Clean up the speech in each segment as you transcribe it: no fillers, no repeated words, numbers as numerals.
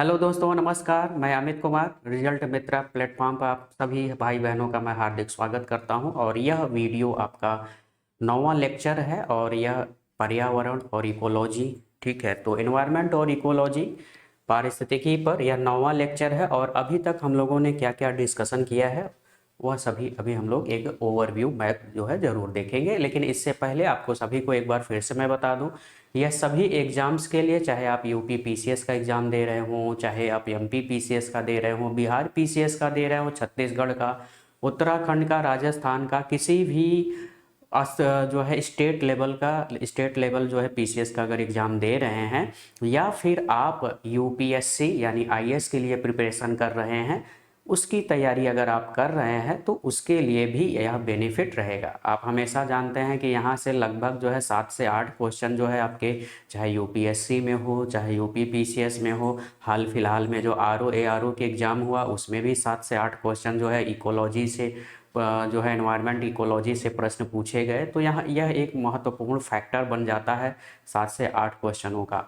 Hello दोस्तों, नमस्कार। मैं अमित कुमार, रिजल्ट मित्रा प्लेटफॉर्म पर आप सभी भाई बहनों का मैं हार्दिक स्वागत करता हूं। और यह वीडियो आपका 9वां लेक्चर है और यह पर्यावरण और इकोलॉजी, ठीक है। तो एनवायरनमेंट और इकोलॉजी, पारिस्थितिकी पर यह 9वां लेक्चर है। और अभी तक हम लोगों ने क्या क्या डिस्कशन किया है वह सभी अभी हम लोग एक ओवरव्यू मैप जो है ज़रूर देखेंगे। लेकिन इससे पहले आपको सभी को एक बार फिर से मैं बता दूं, यह सभी एग्ज़ाम्स के लिए, चाहे आप यूपी पीसीएस का एग्ज़ाम दे रहे हों, चाहे आप एमपी पीसीएस का दे रहे हों, बिहार पीसीएस का दे रहे हों, छत्तीसगढ़ का, उत्तराखंड का, राजस्थान का, किसी भी जो है स्टेट लेवल जो है पीसीएस का अगर एग्ज़ाम दे रहे हैं, या फिर आप यूपीएससी यानी आईएएस के लिए प्रिपरेशन कर रहे हैं, उसकी तैयारी अगर आप कर रहे हैं तो उसके लिए भी यह बेनिफिट रहेगा। आप हमेशा जानते हैं कि यहाँ से लगभग जो है 7 से 8 क्वेश्चन जो है आपके, चाहे यूपीएससी में हो चाहे यूपी पीसीएस में हो, हाल फिलहाल में जो आरओ एआरओ के एग्ज़ाम हुआ उसमें भी 7 से 8 क्वेश्चन जो है इकोलॉजी से जो है एनवायरनमेंट इकोलॉजी से प्रश्न पूछे गए। तो यहाँ यह एक महत्वपूर्ण फैक्टर बन जाता है 7 से 8 क्वेश्चनों का,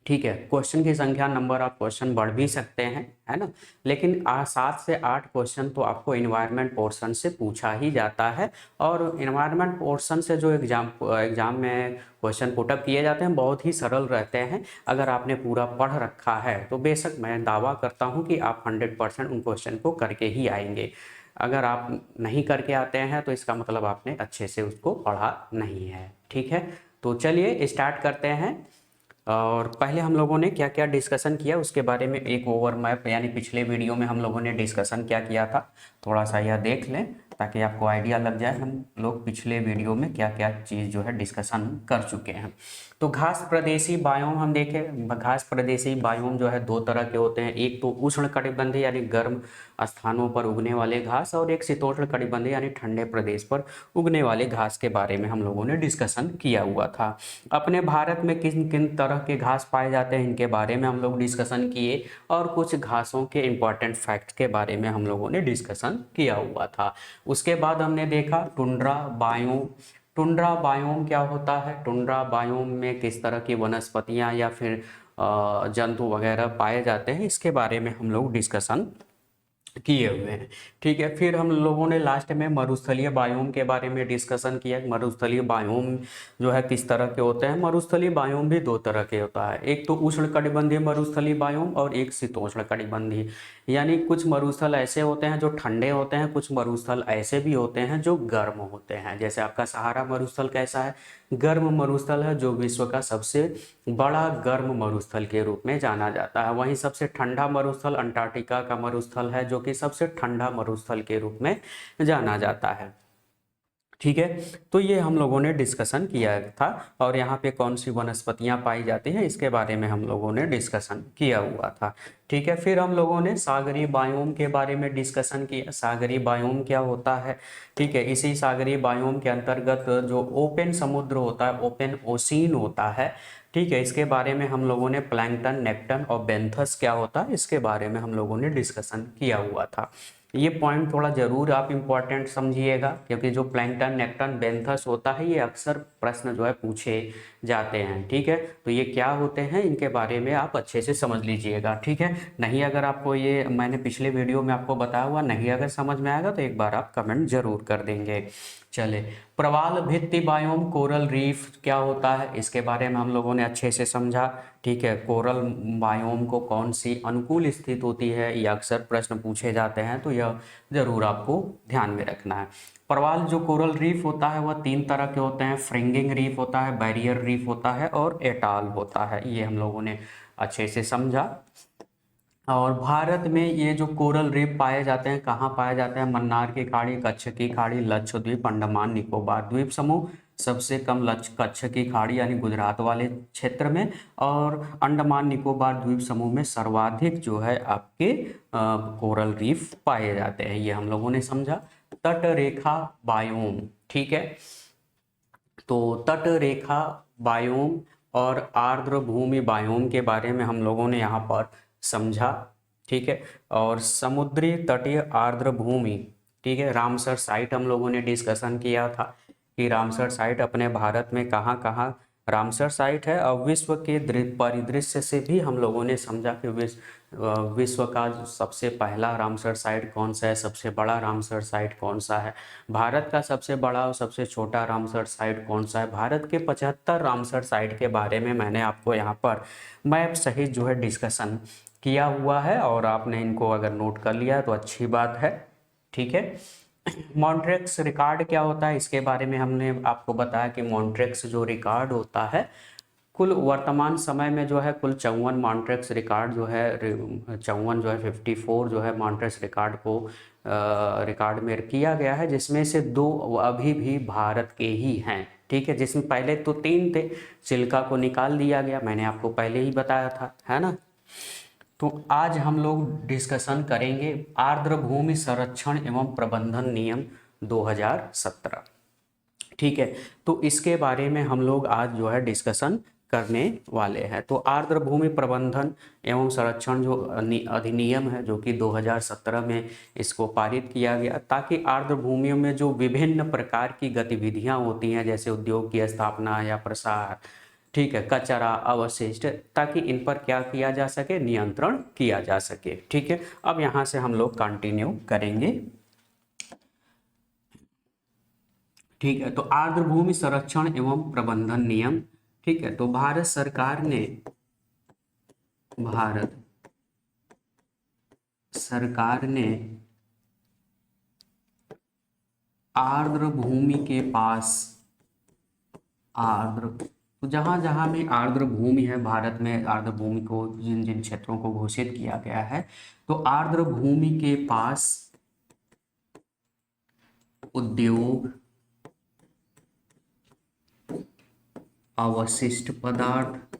ठीक है। क्वेश्चन की संख्या, नंबर ऑफ क्वेश्चन बढ़ भी सकते हैं, है ना। लेकिन 7 से 8 क्वेश्चन तो आपको इन्वायरमेंट पोर्शन से पूछा ही जाता है। और इन्वायरमेंट पोर्शन से जो एग्जाम में क्वेश्चन पुटअप किए जाते हैं बहुत ही सरल रहते हैं। अगर आपने पूरा पढ़ रखा है तो बेशक मैं दावा करता हूं कि आप 100% उन क्वेश्चन को करके ही आएंगे। अगर आप नहीं करके आते हैं तो इसका मतलब आपने अच्छे से उसको पढ़ा नहीं है, ठीक है। तो चलिए स्टार्ट करते हैं। और पहले हम लोगों ने क्या क्या डिस्कशन किया उसके बारे में एक ओवर मैप, यानी पिछले वीडियो में हम लोगों ने डिस्कशन क्या किया था, थोड़ा सा यह देख लें ताकि आपको आइडिया लग जाए हम लोग पिछले वीडियो में क्या क्या चीज़ जो है डिस्कशन कर चुके हैं। तो घास प्रदेशी बायोम हम देखें। घास प्रदेशी बायोम जो है दो तरह के होते हैं, एक तो उष्ण कटिबंधीय यानी गर्म स्थानों पर उगने वाले घास, और एक शीतोष्ण कटिबंधीय यानी ठंडे प्रदेश पर उगने वाले घास के बारे में हम लोगों ने डिस्कशन किया हुआ था। अपने भारत में किन किन तरह के घास पाए जाते हैं इनके बारे में हम लोग डिस्कशन किए, और कुछ घासों के इम्पॉर्टेंट फैक्ट के बारे में हम लोगों ने डिस्कशन किया हुआ था। उसके बाद हमने देखा टुंड्रा बायोम। टुंड्रा बायोम क्या होता है, टुंड्रा बायोम में किस तरह की वनस्पतियां या फिर जंतु वगैरह पाए जाते हैं, इसके बारे में हम लोग डिस्कशन किए हुए हैं, ठीक है। फिर हम लोगों ने लास्ट में मरुस्थलीय बायोम के बारे में डिस्कशन किया। मरुस्थलीय बायोम जो है किस तरह के होते हैं। मरुस्थलीय बायोम भी दो तरह के होता है, एक तो उष्ण कटिबंधीय मरुस्थलीय बायोम और एक शीतोष्ण कटिबंधीय। यानी कुछ मरुस्थल ऐसे होते हैं जो ठंडे होते हैं, कुछ मरुस्थल ऐसे भी होते हैं जो गर्म होते हैं। जैसे आपका सहारा मरुस्थल कैसा है, गर्म मरुस्थल है, जो विश्व का सबसे बड़ा गर्म मरुस्थल के रूप में जाना जाता है। वहीं सबसे ठंडा मरुस्थल अंटार्कटिका का मरुस्थल है, जो कि सबसे ठंडा मरुस्थल के रूप में जाना जाता है, ठीक है। तो ये हम लोगों ने डिस्कशन किया था। और यहाँ पे कौन सी वनस्पतियाँ पाई जाती हैं इसके बारे में हम लोगों ने डिस्कशन किया हुआ था, ठीक है। फिर हम लोगों ने सागरीय बायोम के बारे में डिस्कशन किया। सागरीय बायोम क्या होता है, ठीक है। इसी सागरीय बायोम के अंतर्गत जो ओपन समुद्र होता है, ओपन ओशियन होता है, ठीक है, इसके बारे में हम लोगों ने प्लैंकटन, नेक्टन और बेंथस क्या होता है इसके बारे में हम लोगों ने डिस्कशन किया हुआ था। ये पॉइंट थोड़ा जरूर आप इम्पोर्टेंट समझिएगा, क्योंकि जो प्लैंकटन, नेक्टन, बेंथस होता है ये अक्सर प्रश्न जो है पूछे जाते हैं, ठीक है। तो ये क्या होते हैं इनके बारे में आप अच्छे से समझ लीजिएगा, ठीक है। नहीं, अगर आपको ये मैंने पिछले वीडियो में आपको बताया हुआ नहीं अगर समझ में आएगा तो एक बार आप कमेंट जरूर कर देंगे। चले, प्रवाल भित्ति बायोम, कोरल रीफ क्या होता है इसके बारे में हम लोगों ने अच्छे से समझा, ठीक है। कोरल बायोम को कौन सी अनुकूल स्थिति होती है ये अक्सर प्रश्न पूछे जाते हैं, तो यह जरूर आपको ध्यान में रखना है। प्रवाल जो कोरल रीफ होता है वह 3 तरह के होते हैं, फ्रिंगिंग रीफ होता है, बैरियर रीफ होता है और एटाल होता है। ये हम लोगों ने अच्छे से समझा। और भारत में ये जो कोरल रीफ पाए जाते हैं कहाँ पाए जाते हैं, मन्नार की खाड़ी, कच्छ की खाड़ी, लक्षद्वीप, अंडमान निकोबार द्वीप समूह, सबसे कम कच्छ की खाड़ी यानी गुजरात वाले क्षेत्र में, और अंडमान निकोबार द्वीप समूह में सर्वाधिक जो है आपके कोरल रीफ पाए जाते हैं। ये हम लोगों ने समझा। तट रेखा बायोम, ठीक है। तो तट रेखा बायोम और आर्द्र भूमि बायोम के बारे में हम लोगों ने यहाँ पर समझा, ठीक है। और समुद्री तटीय आर्द्र भूमि, ठीक है, रामसर साइट हम लोगों ने डिस्कशन किया था कि रामसर साइट अपने भारत में कहाँ कहाँ रामसर साइट है। और विश्व के परिदृश्य से भी हम लोगों ने समझा कि विश्व का सबसे पहला रामसर साइट कौन सा है, सबसे बड़ा रामसर साइट कौन सा है, भारत का सबसे बड़ा और सबसे छोटा रामसर साइट कौन सा है। भारत के 75 रामसर साइट के बारे में मैंने आपको यहाँ पर मैप सहित जो है डिस्कशन किया हुआ है, और आपने इनको अगर नोट कर लिया तो अच्छी बात है। ठीक है। मॉन्ट्रेक्स रिकॉर्ड क्या होता है, इसके बारे में हमने आपको बताया कि मॉन्ट्रेक्स जो रिकॉर्ड होता है, कुल वर्तमान समय में जो है कुल 54 मॉन्ट्रेक्स रिकॉर्ड जो है 54 जो है 54 जो है मॉन्ट्रेक्स रिकॉर्ड को रिकॉर्ड में किया गया है, जिसमें से 2 अभी भी भारत के ही हैं। ठीक है। जिसमें पहले तो 3 थे, चिल्का को निकाल दिया गया, मैंने आपको पहले ही बताया था, है ना। तो आज हम लोग डिस्कशन करेंगे आर्द्र भूमि संरक्षण एवं प्रबंधन नियम 2017। ठीक है। तो इसके बारे में हम लोग आज जो है डिस्कशन करने वाले हैं। तो आर्द्र भूमि प्रबंधन एवं संरक्षण जो अधिनियम है, जो कि 2017 में इसको पारित किया गया, ताकि आर्द्र भूमियों में जो विभिन्न प्रकार की गतिविधियां होती हैं, जैसे उद्योग की स्थापना या प्रसार, ठीक है, कचरा, अवशिष्ट, ताकि इन पर क्या किया जा सके, नियंत्रण किया जा सके। ठीक है। अब यहाँ से हम लोग कंटिन्यू करेंगे। ठीक है। तो आर्द्र भूमि संरक्षण एवं प्रबंधन नियम। ठीक है। तो भारत सरकार ने आर्द्र भूमि के पास आर्द्र, तो जहां जहां में आर्द्र भूमि है भारत में, आर्द्र भूमि को जिन जिन क्षेत्रों को घोषित किया गया है, तो आर्द्र भूमि के पास उद्योग, अवशिष्ट पदार्थ,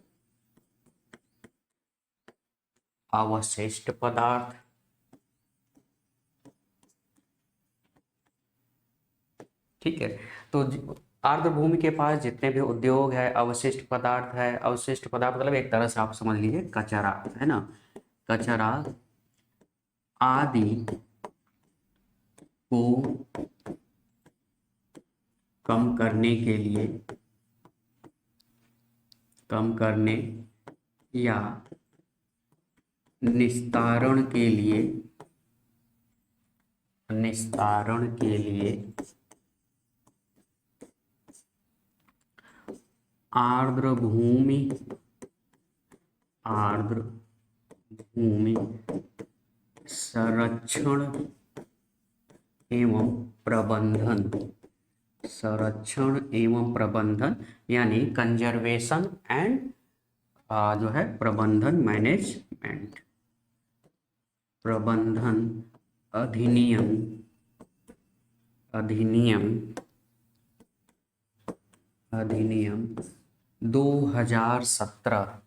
अवशिष्ट पदार्थ, ठीक है। तो आर्द्र भूमि के पास जितने भी उद्योग है, अवशिष्ट पदार्थ है, अवशिष्ट पदार्थ मतलब एक तरह से आप समझ लीजिए कचरा, है ना, कचरा आदि को कम करने के लिए, कम करने या निस्तारण के लिए, निस्तारण के लिए आर्द्र भूमि, आर्द्र भूमि संरक्षण एवं प्रबंधन, संरक्षण एवं प्रबंधन यानी कंजर्वेशन एंड जो है प्रबंधन, मैनेजमेंट, प्रबंधन अधिनियम, अधिनियम 2017,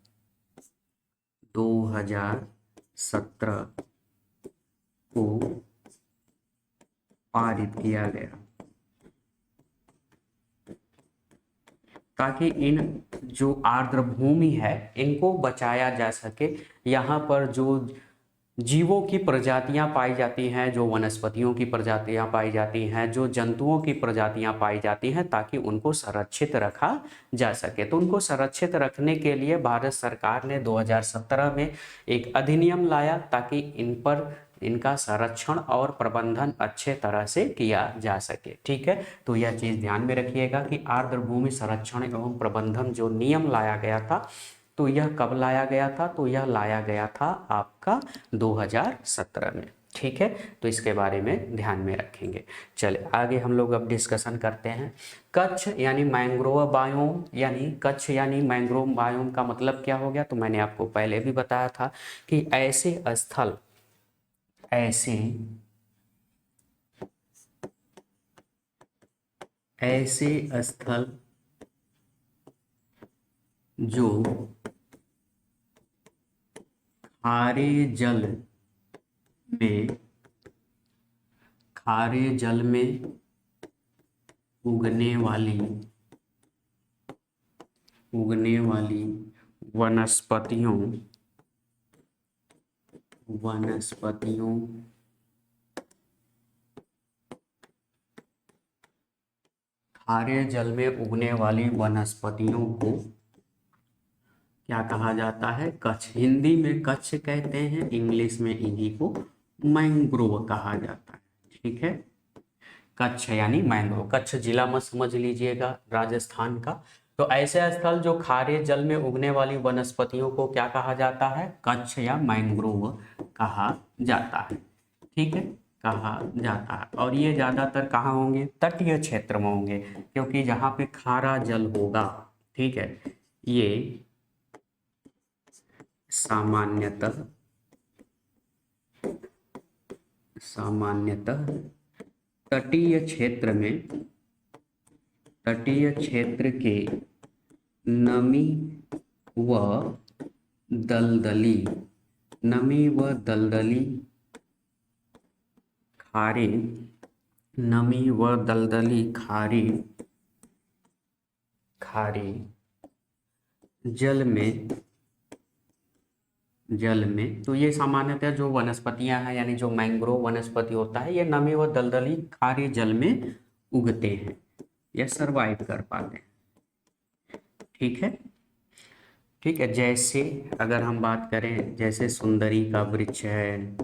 2017 को पारित किया गया, ताकि इन जो आर्द्र भूमि है इनको बचाया जा सके। यहाँ पर जो जीवों की प्रजातियां पाई जाती हैं, जो वनस्पतियों की प्रजातियां पाई जाती हैं, जो जंतुओं की प्रजातियां पाई जाती हैं, ताकि उनको संरक्षित रखा जा सके। तो उनको संरक्षित रखने के लिए भारत सरकार ने 2017 में एक अधिनियम लाया, ताकि इन पर इनका संरक्षण और प्रबंधन अच्छे तरह से किया जा सके। ठीक है। तो यह चीज़ ध्यान में रखिएगा कि आर्द्र भूमि संरक्षण एवं प्रबंधन जो नियम लाया गया था, तो यह कब लाया गया था, तो यह लाया गया था आपका 2017 में। ठीक है। तो इसके बारे में ध्यान में रखेंगे। चले आगे हम लोग अब डिस्कशन करते हैं। कच्छ यानी मैंग्रोव बायोम, यानी कच्छ यानी मैंग्रोव बायोम का मतलब क्या हो गया, तो मैंने आपको पहले भी बताया था कि ऐसे स्थल, ऐसे स्थल जो खारे जल में, खारे जल में उगने वाली, उगने वाली वनस्पतियों, वनस्पतियों खारे जल में उगने वाली वनस्पतियों को क्या कहा जाता है? कच्छ। हिंदी में कच्छ कहते हैं, इंग्लिश में इन्हीं को मैंग्रोव कहा जाता है। ठीक है, कच्छ यानी मैंग्रोव। कच्छ जिला मत समझ लीजिएगा, राजस्थान का। तो ऐसे स्थल जो खारे जल में उगने वाली वनस्पतियों को क्या कहा जाता है? कच्छ या मैंग्रोव कहा जाता है। ठीक है, कहा जाता है। और ये ज़्यादातर कहाँ होंगे? तटीय क्षेत्र में होंगे, क्योंकि जहाँ पे खारा जल होगा, ठीक है, ये सामान्यतः सामान्यतः तटीय क्षेत्र में, तटीय क्षेत्र के नमी व दलदली, नमी व दलदली खारे, नमी व दलदली खारे, खारे जल में, जल में। तो ये सामान्यतः जो वनस्पतियां हैं, यानी जो मैंग्रोव वनस्पति होता है, ये नमी व दलदली खारे जल में उगते हैं, ये सरवाइव कर पाते हैं। ठीक है, ठीक है। जैसे अगर हम बात करें, जैसे सुंदरी का वृक्ष है,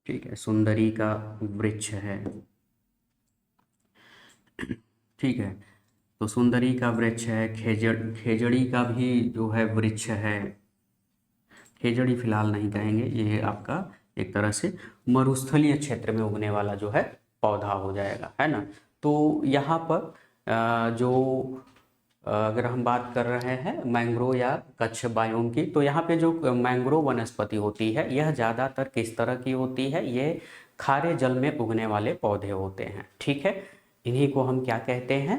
ठीक है, सुंदरी का वृक्ष है, ठीक है, तो सुंदरी का वृक्ष है। खेजड़ी का भी जो है वृक्ष है। खेजड़ी फिलहाल नहीं कहेंगे, ये आपका एक तरह से मरुस्थलीय क्षेत्र में उगने वाला जो है पौधा हो जाएगा, है ना। तो यहाँ पर जो अगर हम बात कर रहे हैं मैंग्रोव या कच्छ बायोम की, तो यहाँ पे जो मैंग्रोव वनस्पति होती है, यह ज़्यादातर किस तरह की होती है? ये खारे जल में उगने वाले पौधे होते हैं। ठीक है, इन्हीं को हम क्या कहते हैं?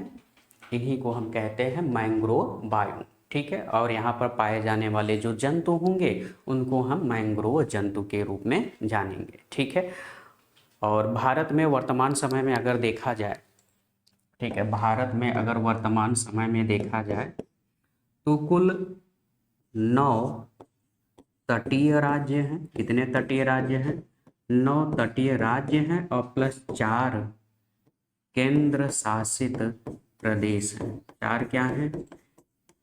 इन्हीं को हम कहते हैं मैंग्रोव बायोम। ठीक है, और यहाँ पर पाए जाने वाले जो जंतु होंगे, उनको हम मैंग्रोव जंतु के रूप में जानेंगे। ठीक है, और भारत में वर्तमान समय में अगर देखा जाए, ठीक है, भारत में अगर वर्तमान समय में देखा जाए, तो कुल 9 तटीय राज्य हैं। कितने तटीय राज्य हैं? 9 तटीय राज्य हैं, और प्लस 4 केंद्र शासित प्रदेश हैं। 4 क्या हैं?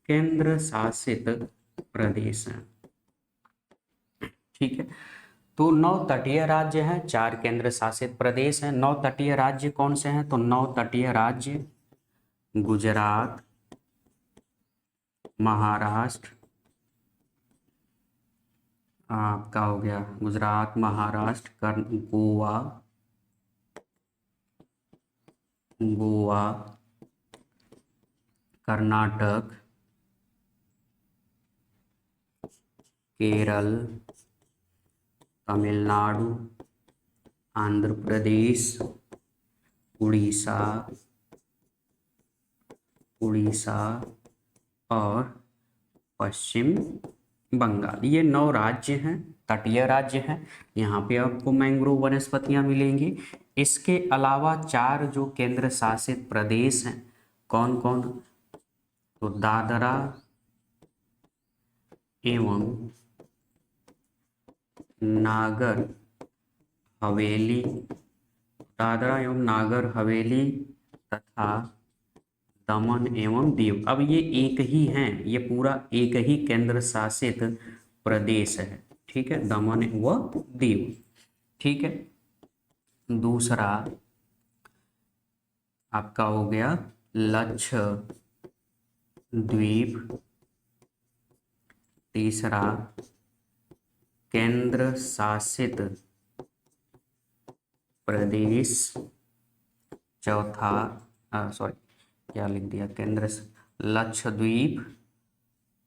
केंद्र शासित प्रदेश हैं। ठीक है, तो 9 तटीय राज्य हैं, 4 केंद्र शासित प्रदेश हैं। 9 तटीय राज्य कौन से हैं? तो 9 तटीय राज्य गुजरात, महाराष्ट्र, आपका हो गया गुजरात, महाराष्ट्र, गोवा, गोवा, कर्नाटक, केरल, तमिलनाडु, आंध्र प्रदेश, उड़ीसा, उड़ीसा और पश्चिम बंगाल। ये 9 राज्य हैं, तटीय राज्य हैं। यहाँ पे आपको मैंग्रोव वनस्पतियाँ मिलेंगी। इसके अलावा 4 जो केंद्र शासित प्रदेश हैं, कौन कौन? तो दादरा एवं नागर हवेली, दादरा एवं नागर हवेली तथा दमन एवं दीव। अब ये एक ही हैं, ये पूरा एक ही केंद्र शासित प्रदेश है। ठीक है, दमन व दीव। ठीक है, दूसरा आपका हो गया लक्षद्वीप। तीसरा केंद्र शासित प्रदेश। चौथा सॉरी, क्या लिख दिया? केंद्र, लक्षद्वीप,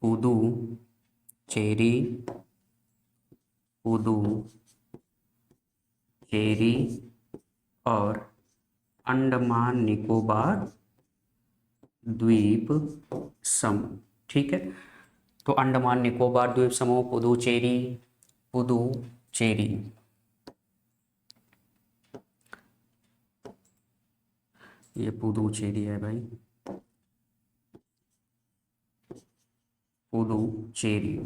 पुदुचेरी, पुदुचेरी और अंडमान निकोबार द्वीप समूह। ठीक है, तो अंडमान निकोबार द्वीप समूह, पुदुचेरी, पुदुचेरी, ये पुदुचेरी है भाई, पुदुचेरी।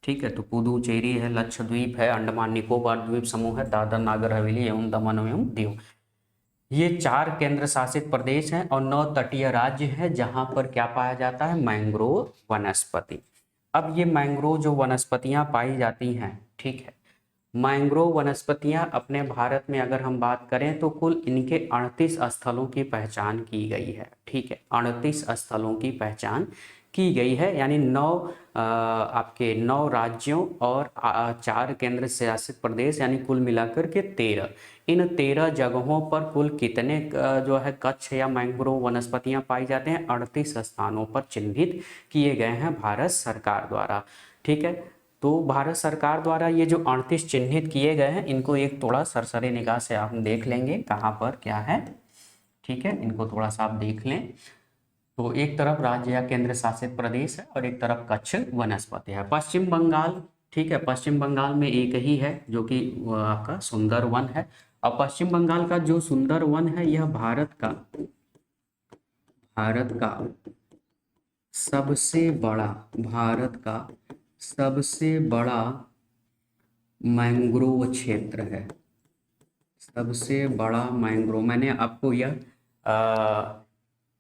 ठीक है, तो पुदुचेरी है, लक्षद्वीप है, अंडमान निकोबार द्वीप समूह है, दादर नागर हवेली एवं दमन एवं दीव। ये 4 केंद्र शासित प्रदेश हैं और 9 तटीय राज्य हैं जहां पर क्या पाया जाता है, मैंग्रोव वनस्पति। अब ये मैंग्रोव जो वनस्पतियां पाई जाती हैं, ठीक है, मैंग्रोव वनस्पतियां अपने भारत में अगर हम बात करें तो कुल इनके 38 स्थलों की पहचान की गई है, ठीक है, 38 स्थलों की पहचान की गई है, यानी 9 आपके 9 राज्यों और 4 केंद्र शासित प्रदेश, यानी कुल मिलाकर के 13। इन 13 जगहों पर कुल कितने जो है कच्छ या मैंग्रोव वनस्पतियां पाई जाते हैं, 38 स्थानों पर चिन्हित किए गए हैं भारत सरकार द्वारा, ठीक है। तो भारत सरकार द्वारा ये जो 38 चिन्हित किए गए हैं, इनको एक थोड़ा सरसरी निगाह से आप देख लेंगे कहाँ पर क्या है, ठीक है, इनको थोड़ा सा आप देख लें। तो एक तरफ राज्य या केंद्र शासित प्रदेश है और एक तरफ कच्छ वनस्पति है। पश्चिम बंगाल, ठीक है, पश्चिम बंगाल में एक ही है जो कि आपका सुंदर वन है। और पश्चिम बंगाल का जो सुंदर वन है यह भारत का सबसे बड़ा, भारत का सबसे बड़ा मैंग्रोव क्षेत्र है, सबसे बड़ा मैंग्रोव। मैंने आपको यह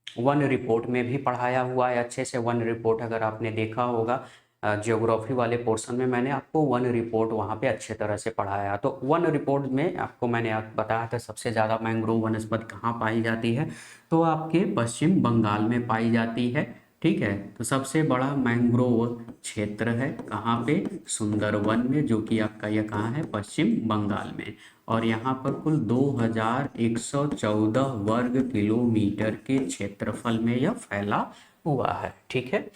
वन रिपोर्ट में भी पढ़ाया हुआ है अच्छे से। वन रिपोर्ट अगर आपने देखा होगा ज्योग्राफी वाले पोर्शन में, मैंने आपको वन रिपोर्ट वहाँ पे अच्छे तरह से पढ़ाया। तो वन रिपोर्ट में आपको मैंने बताया था सबसे ज़्यादा मैंग्रोव वनस्पति कहाँ पाई जाती है, तो आपके पश्चिम बंगाल में पाई जाती है, ठीक है। तो सबसे बड़ा मैंग्रोव क्षेत्र है कहाँ पे, सुंदरवन में, जो कि आपका यह कहाँ है, पश्चिम बंगाल में। और यहाँ पर कुल 2114 वर्ग किलोमीटर के क्षेत्रफल में यह फैला हुआ है, ठीक है।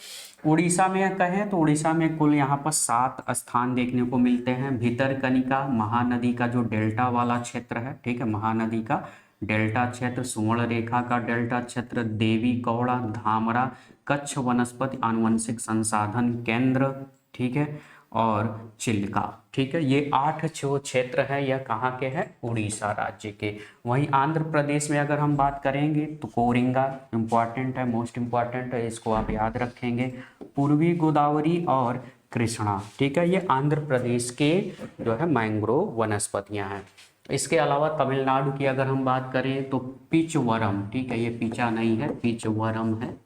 उड़ीसा में कहें तो उड़ीसा में कुल यहाँ पर 7 स्थान देखने को मिलते हैं। भितरकनिका महानदी का जो डेल्टा वाला क्षेत्र है, ठीक है, महानदी का डेल्टा क्षेत्र, सुवर्ण रेखा का डेल्टा क्षेत्र, देवी कौड़ा, धामरा, कच्छ वनस्पति आनुवंशिक संसाधन केंद्र, ठीक है, और चिल्का, ठीक है। ये 8 जो क्षेत्र है यह कहाँ के हैं, उड़ीसा राज्य के। वहीं आंध्र प्रदेश में अगर हम बात करेंगे तो कोरिंगा इम्पॉर्टेंट है, मोस्ट इम्पॉर्टेंट है, इसको आप याद रखेंगे। पूर्वी गोदावरी और कृष्णा, ठीक है, ये आंध्र प्रदेश के जो है मैंग्रोव वनस्पतियां हैं। इसके अलावा तमिलनाडु की अगर हम बात करें तो पिचवरम, ठीक है, ये पीचा नहीं है, पिचवरम है,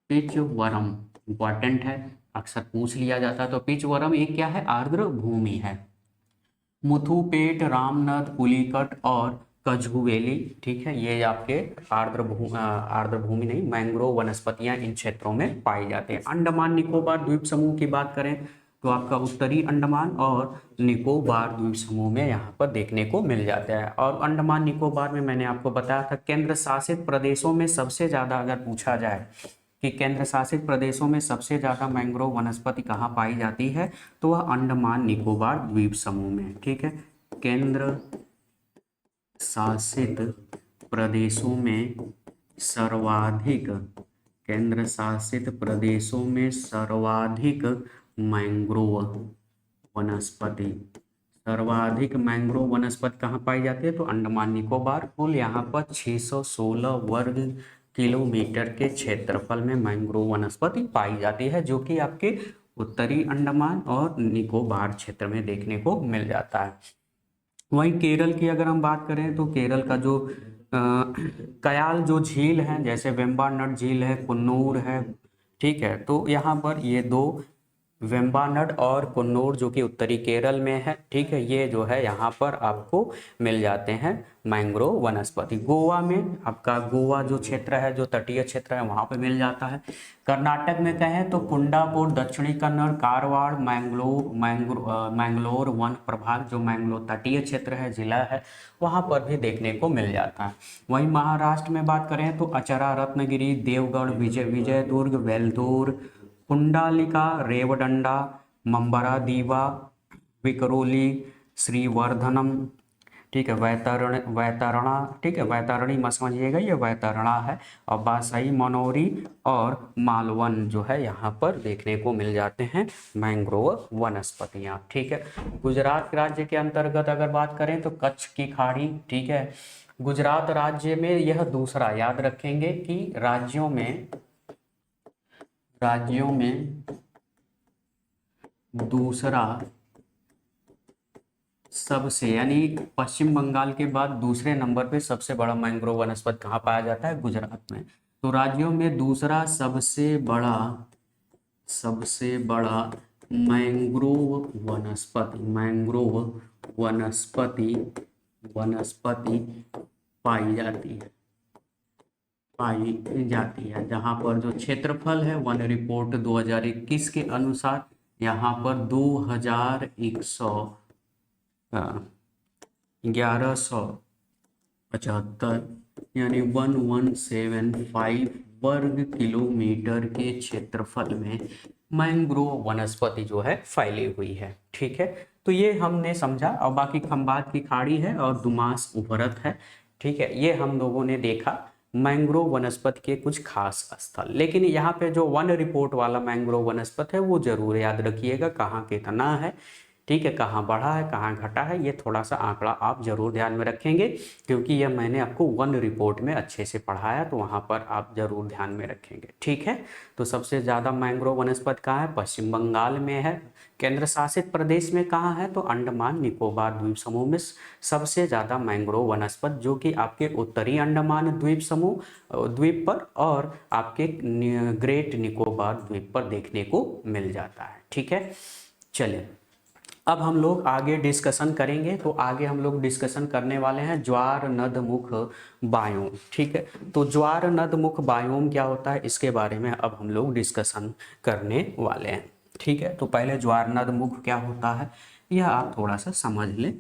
पिचवरम इंपॉर्टेंट है, अक्सर पूछ लिया जाता है। तो पिचवरम एक क्या है, आर्द्र भूमि है। मुथुपेट, रामनद, पुलिकट और कछुवेली, ठीक है, ये आपके आर्द्र भूमि नहीं, मैंग्रोव वनस्पतियां इन क्षेत्रों में पाई जाती हैं। अंडमान निकोबार द्वीप समूह की बात करें तो आपका उत्तरी अंडमान और निकोबार द्वीप समूह में यहाँ पर देखने को मिल जाता है। और अंडमान निकोबार में मैंने आपको बताया था केंद्र शासित प्रदेशों में सबसे ज़्यादा अगर पूछा जाए कि केंद्र शासित प्रदेशों में सबसे ज़्यादा मैंग्रोव वनस्पति कहाँ पाई जाती है, तो वह अंडमान निकोबार द्वीप समूह में, ठीक है। केंद्र शासित प्रदेशों में सर्वाधिक, केंद्र शासित प्रदेशों में सर्वाधिक मैंग्रोव वनस्पति, सर्वाधिक मैंग्रोव वनस्पति कहाँ पाई जाती है, तो अंडमान निकोबार। कुल यहाँ पर 616 वर्ग किलोमीटर के क्षेत्रफल में मैंग्रोव वनस्पति पाई जाती है, जो कि आपके उत्तरी अंडमान और निकोबार क्षेत्र में देखने को मिल जाता है। वहीं केरल की अगर हम बात करें तो केरल का जो कयाल जो झील है, जैसे वेम्बानाड झील है, कुन्नूर है, ठीक है, तो यहाँ पर ये दो वेम्बानाड और कुन्नूर जो कि उत्तरी केरल में है, ठीक है, ये जो है यहाँ पर आपको मिल जाते हैं मैंग्रोव वनस्पति। गोवा में आपका गोवा जो क्षेत्र है, जो तटीय क्षेत्र है, वहाँ पे मिल जाता है। कर्नाटक में कहें तो कुंडापुर, दक्षिणी कन्नड़, कारवाड़, मैंगलोर वन प्रभाग, जो मैंगलोर तटीय क्षेत्र है, जिला है, वहाँ पर भी देखने को मिल जाता है। वहीं महाराष्ट्र में बात करें तो अचरा, रत्नगिरी, देवगढ़, विजयदुर्ग, वेल्दूर, कुंडालिका, रेवडंडा, मंबरा, दीवा, विकरोली, श्रीवर्धनम, ठीक है, वैतरणा, ठीक है, वैतरणी मत समझिएगा, ये वैतरणा है। और बासाई, मनोरी और मालवन जो है यहाँ पर देखने को मिल जाते हैं मैंग्रोव वनस्पतियाँ, ठीक है। गुजरात राज्य के अंतर्गत अगर बात करें तो कच्छ की खाड़ी, ठीक है, गुजरात राज्य में यह दूसरा, याद रखेंगे कि राज्यों में दूसरा सबसे यानी पश्चिम बंगाल के बाद दूसरे नंबर पे सबसे बड़ा मैंग्रोव वनस्पति कहाँ पाया जाता है? गुजरात में। तो राज्यों में दूसरा सबसे बड़ा मैंग्रोव वनस्पति वनस्पति पाई जाती है जहाँ पर जो क्षेत्रफल है वन रिपोर्ट 2021 के अनुसार यहाँ पर 1175 यानी 1175 वर्ग किलोमीटर के क्षेत्रफल में मैंग्रोव वनस्पति जो है फैली हुई है। ठीक है, तो ये हमने समझा। और बाकी खंबात की खाड़ी है और दुमास उभरत है। ठीक है, ये हम लोगों ने देखा मैंग्रोव वनस्पति के कुछ खास स्थल। लेकिन यहाँ पे जो वन रिपोर्ट वाला मैंग्रोव वनस्पति है वो जरूर याद रखिएगा कहाँ कितना है। ठीक है, कहाँ बढ़ा है कहाँ घटा है, ये थोड़ा सा आंकड़ा आप जरूर ध्यान में रखेंगे, क्योंकि यह मैंने आपको वन रिपोर्ट में अच्छे से पढ़ाया, तो वहाँ पर आप जरूर ध्यान में रखेंगे। ठीक है, तो सबसे ज़्यादा मैंग्रोव वनस्पति कहाँ है? पश्चिम बंगाल में है। केंद्र शासित प्रदेश में कहाँ है? तो अंडमान निकोबार द्वीप समूह में सबसे ज़्यादा मैंग्रोव वनस्पति, जो कि आपके उत्तरी अंडमान द्वीप पर और आपके ग्रेट निकोबार द्वीप पर देखने को मिल जाता है। ठीक है, चलिए अब हम लोग आगे डिस्कशन करेंगे। तो आगे हम लोग डिस्कशन करने वाले हैं ज्वार नदमुख बायोम। ठीक है, तो ज्वार नदमुख बायोम क्या होता है इसके बारे में अब हम लोग डिस्कशन करने वाले हैं। ठीक है, तो पहले ज्वार नदमुख क्या होता है यह आप थोड़ा सा समझ लें।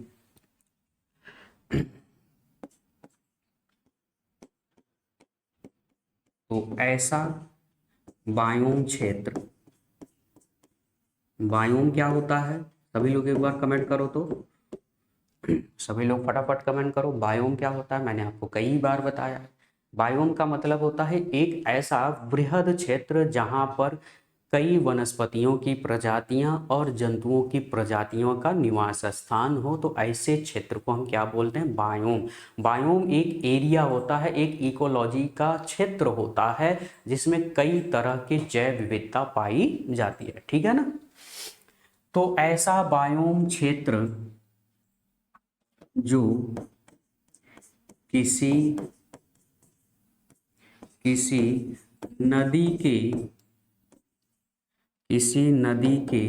तो ऐसा बायोम क्षेत्र, बायोम क्या होता है? सभी लोग एक बार कमेंट करो, तो सभी लोग फटाफट कमेंट करो। बायोम क्या होता है? मैंने आपको कई बार बताया है। बायोम का मतलब होता है एक ऐसा बृहद क्षेत्र जहां पर कई वनस्पतियों की प्रजातियां और जंतुओं की प्रजातियों का निवास स्थान हो। तो ऐसे क्षेत्र को हम क्या बोलते हैं? बायोम। बायोम एक एरिया होता है, एक इकोलॉजी का क्षेत्र होता है जिसमें कई तरह की जैव विविधता पाई जाती है। ठीक है ना? तो ऐसा बायोम क्षेत्र जो किसी किसी नदी के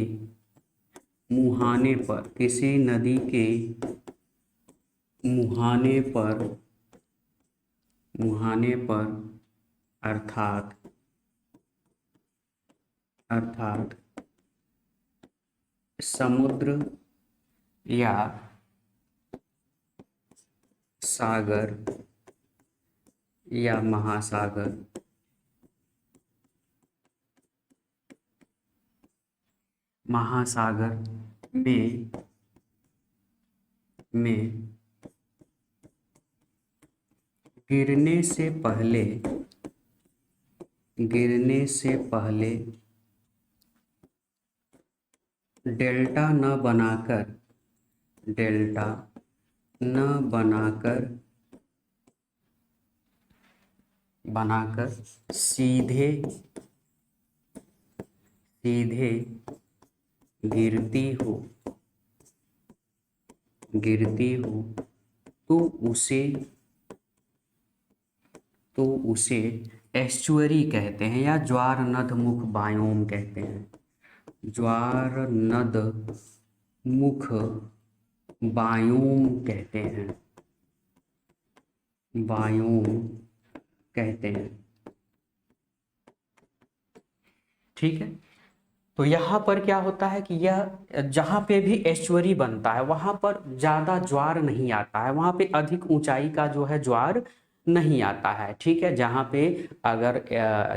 मुहाने पर, किसी नदी के मुहाने पर अर्थात समुद्र या सागर या महासागर में गिरने से पहले डेल्टा न बनाकर सीधे गिरती हो तो उसे एस्चुअरी कहते हैं या ज्वार नदमुख बायोम कहते हैं। ज्वार नदमुख बायोम कहते हैं। ठीक है, तो यहाँ पर क्या होता है कि यह जहाँ पे भी एस्चुअरी बनता है वहाँ पर ज़्यादा ज्वार नहीं आता है, वहाँ पे अधिक ऊंचाई का जो है ज्वार नहीं आता है। ठीक है, जहाँ पे अगर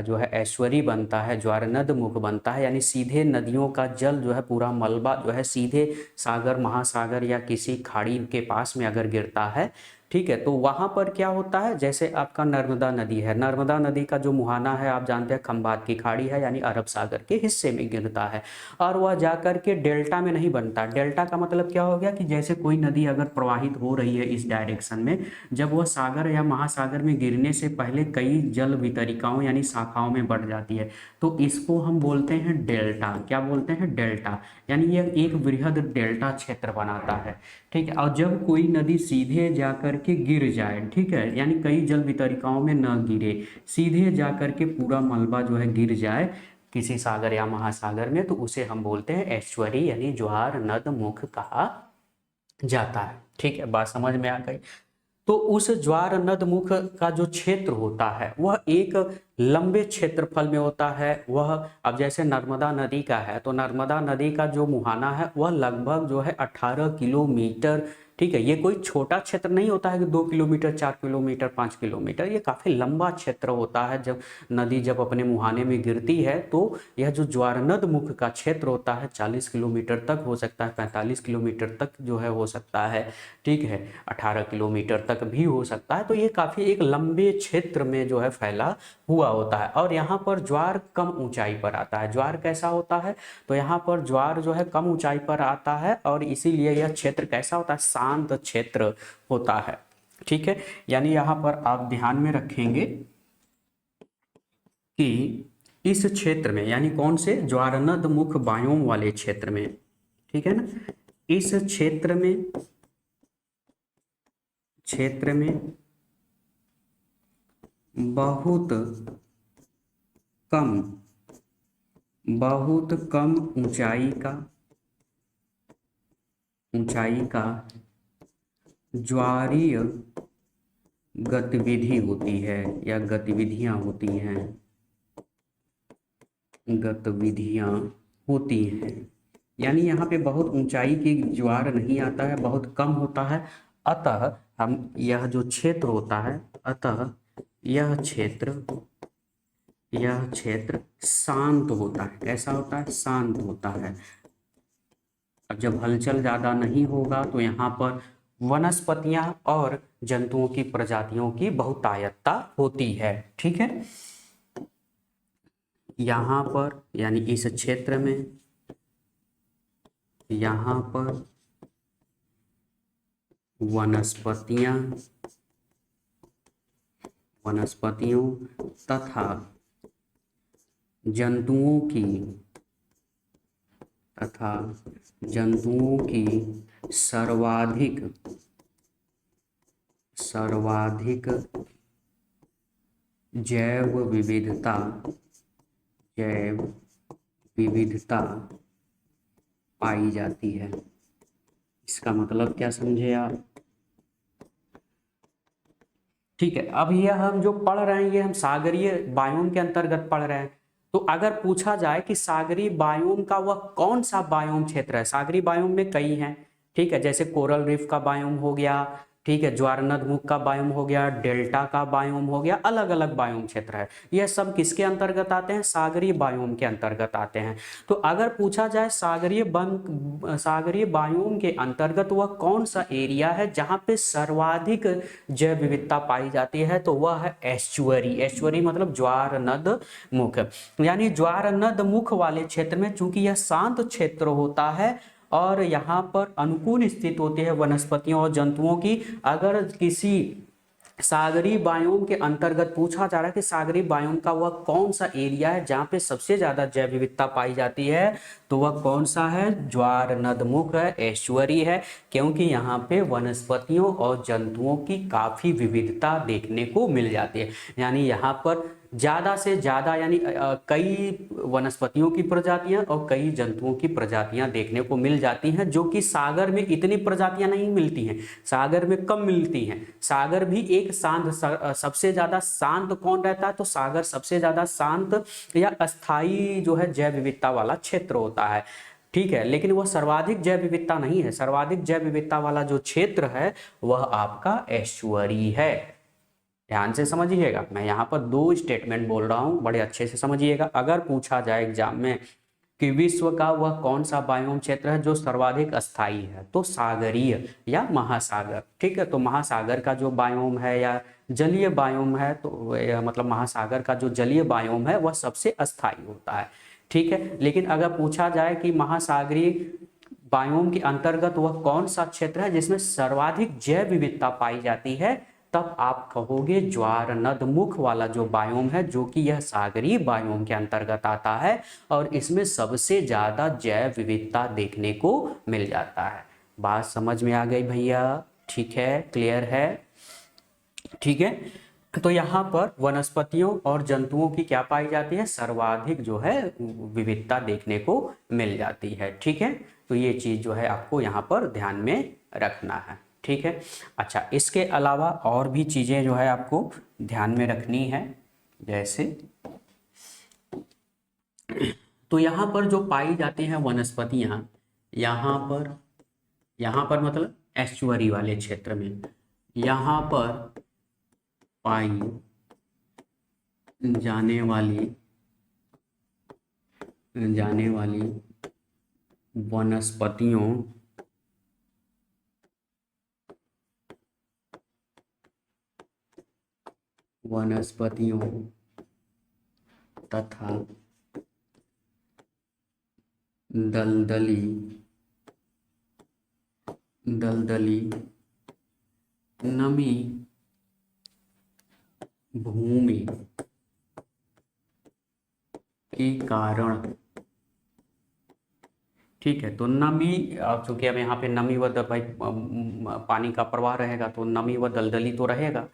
जो है एस्चुअरी बनता है, ज्वार नदमुख बनता है, यानी सीधे नदियों का जल जो है पूरा मलबा जो है सीधे सागर महासागर या किसी खाड़ी के पास में अगर गिरता है ठीक है। तो वहाँ पर क्या होता है, जैसे आपका नर्मदा नदी है, नर्मदा नदी का जो मुहाना है आप जानते हैं खंबात की खाड़ी है, यानी अरब सागर के हिस्से में गिरता है और वह जाकर के डेल्टा में नहीं बनता। डेल्टा का मतलब क्या हो गया कि जैसे कोई नदी अगर प्रवाहित हो रही है इस डायरेक्शन में, जब वह सागर या महासागर में गिरने से पहले कई जल वितरिकाओं यानी शाखाओं में बढ़ जाती है, तो इसको हम बोलते हैं डेल्टा। क्या बोलते हैं? डेल्टा। यानी यह एक वृहद डेल्टा क्षेत्र बनाता है। ठीक है। और जब कोई नदी सीधे जाकर के गिर जाए, ठीक है, यानी कई जल वितरिकाओं में न गिरे, सीधे जाकर के पूरा मलबा जो है गिर जाए किसी सागर या महासागर में, तो उसे हम बोलते हैं एस्चुअरी यानी ज्वार नद मुख कहा जाता है। ठीक है, बात समझ में आ गई। तो उस ज्वार नद मुख का जो क्षेत्र होता है वह एक लंबे क्षेत्रफल में होता है। वह अब जैसे नर्मदा नदी का है, तो नर्मदा नदी का जो मुहाना है वह लगभग जो है 18 किलोमीटर। ठीक है, ये कोई छोटा क्षेत्र नहीं होता है कि 2 किलोमीटर, 4 किलोमीटर, 5 किलोमीटर, ये काफी लंबा क्षेत्र होता है। जब नदी जब अपने मुहाने में गिरती है तो यह जो ज्वारनद मुख का क्षेत्र होता है 40 किलोमीटर तक हो सकता है, 45 किलोमीटर तक जो है हो सकता है। ठीक है, 18 किलोमीटर तक भी हो सकता है। तो ये काफी एक लंबे क्षेत्र में जो है फैला हुआ होता है। और यहाँ पर ज्वार कम ऊंचाई पर आता है। ज्वार कैसा होता है? तो यहाँ पर ज्वार जो है कम ऊंचाई पर आता है और इसीलिए यह क्षेत्र कैसा होता है? शांत क्षेत्र होता है। ठीक है, यानी यहाँ पर आप ध्यान में रखेंगे कि इस क्षेत्र में, यानी कौन से? ज्वारनद मुख बायोम वाले क्षेत्र में, ठीक है ना, इस क्षेत्र में कम बहुत कम ऊंचाई का ज्वारीय गतिविधि होती है या गतिविधियां होती हैं। यानी यहाँ पे बहुत ऊंचाई की ज्वार नहीं आता है, बहुत कम होता है। अतः हम यह जो क्षेत्र होता है, अतः यह क्षेत्र शांत होता है। कैसा होता है? शांत होता है। अब जब हलचल ज्यादा नहीं होगा तो यहाँ पर वनस्पतियां और जंतुओं की प्रजातियों की बहुतायतता होती है। ठीक है, यहाँ पर यानी इस क्षेत्र में यहाँ पर वनस्पतियों तथा जंतुओं की सर्वाधिक जैव विविधता पाई जाती है। इसका मतलब क्या समझे आप? ठीक है, अब ये हम जो पढ़ रहे हैं ये हम सागरीय बायोम के अंतर्गत पढ़ रहे हैं। तो अगर पूछा जाए कि सागरीय बायोम का वह कौन सा बायोम क्षेत्र है? सागरीय बायोम में कई हैं। ठीक है, जैसे कोरल रीफ का बायोम हो गया, ठीक है, ज्वारनद मुख का बायोम हो गया, डेल्टा का बायोम हो गया, अलग अलग बायोम क्षेत्र है। यह सब किसके अंतर्गत आते हैं? सागरीय बायोम के अंतर्गत आते हैं। तो अगर पूछा जाए सागरीय बायोम के अंतर्गत वह कौन सा एरिया है जहां पे सर्वाधिक जैव विविधता पाई जाती है, तो वह है एस्चुअरी। एस्चुअरी मतलब ज्वारनद मुख। यानी ज्वारनद मुख वाले क्षेत्र में चूंकि यह शांत क्षेत्र होता है और यहाँ पर अनुकूल स्थिति होती है वनस्पतियों और जंतुओं की। अगर किसी सागरीय बायोम के अंतर्गत पूछा जा रहा है कि सागरीय बायोम का वह कौन सा एरिया है जहाँ पे सबसे ज्यादा जैव विविधता पाई जाती है, तो वह कौन सा है? ज्वारनदमुख है, एस्चुअरी है। क्योंकि यहाँ पे वनस्पतियों और जंतुओं की काफी विविधता देखने को मिल जाती है। यानी यहाँ पर ज्यादा से ज्यादा यानी कई वनस्पतियों की प्रजातियां और कई जंतुओं की प्रजातियां देखने को मिल जाती हैं, जो कि सागर में इतनी प्रजातियां नहीं मिलती हैं, सागर में कम मिलती हैं। सागर भी एक शांत, सबसे ज्यादा शांत कौन रहता है? तो सागर सबसे ज्यादा शांत या अस्थाई जो है जैव विविधता वाला क्षेत्र होता है। ठीक है, लेकिन वह सर्वाधिक जैव विविधता नहीं है। सर्वाधिक जैव विविधता वाला जो क्षेत्र है वह आपका एस्चुअरी है। ध्यान से समझिएगा, मैं यहाँ पर 2 स्टेटमेंट बोल रहा हूँ, बड़े अच्छे से समझिएगा। अगर पूछा जाए एग्जाम में कि विश्व का वह कौन सा बायोम क्षेत्र है जो सर्वाधिक अस्थायी है, तो सागरीय या महासागर। ठीक है, तो महासागर का जो बायोम है या जलीय बायोम है, तो मतलब महासागर का जो जलीय बायोम है वह सबसे अस्थायी होता है। ठीक है, लेकिन अगर पूछा जाए कि महासागरीय बायोम के अंतर्गत वह कौन सा क्षेत्र है जिसमें सर्वाधिक जैव विविधता पाई जाती है, तब आप कहोगे ज्वार नदमुख वाला जो बायोम है, जो कि यह सागरीय बायोम के अंतर्गत आता है और इसमें सबसे ज्यादा जैव विविधता देखने को मिल जाता है। बात समझ में आ गई भैया? ठीक है, क्लियर है? ठीक है, तो यहाँ पर वनस्पतियों और जंतुओं की क्या पाई जाती है, सर्वाधिक जो है विविधता देखने को मिल जाती है। ठीक है, तो ये चीज जो है आपको यहाँ पर ध्यान में रखना है। ठीक है, अच्छा, इसके अलावा और भी चीजें जो है आपको ध्यान में रखनी है, जैसे तो यहाँ पर जो पाई जाती हैं वनस्पतियाँ, यहाँ पर मतलब एस्चुअरी वाले क्षेत्र में यहाँ पर पाई जाने वाली वनस्पतियों तथा दलदली नमी भूमि के कारण। ठीक है, तो नमी, चूंकि अब यहाँ पे नमी व भाई पानी का प्रवाह रहेगा तो नमी व दलदली तो रहेगा।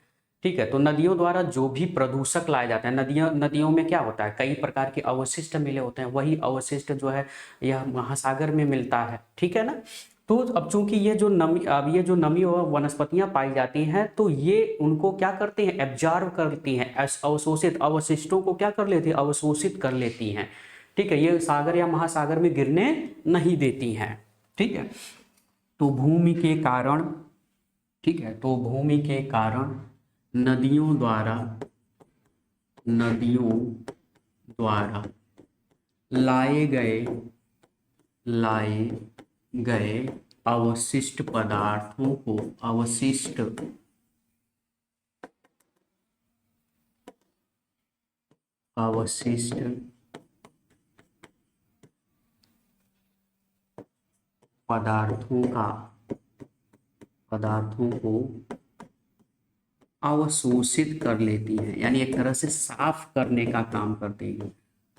ठीक है, तो नदियों द्वारा जो भी प्रदूषक लाए जाते हैं, नदियों में क्या होता है, कई प्रकार के अवशिष्ट मिले होते हैं, वही अवशिष्ट जो है यह महासागर में मिलता है। ठीक है ना, तो अब चूंकि ये जो नमी व वनस्पतियां पाई जाती हैं, तो ये उनको क्या करती हैं, एब्जॉर्ब करती हैं, अवशोषित अवशिष्टों को क्या कर लेती है, अवशोषित कर लेती हैं। ठीक है, ये सागर या महासागर में गिरने नहीं देती हैं। ठीक है, तो भूमि के कारण, ठीक है, तो भूमि के कारण नदियों द्वारा लाए गए अवशिष्ट पदार्थों को अवशिष्ट पदार्थों को अवशोषित कर लेती है, यानी एक तरह से साफ करने का काम करती है,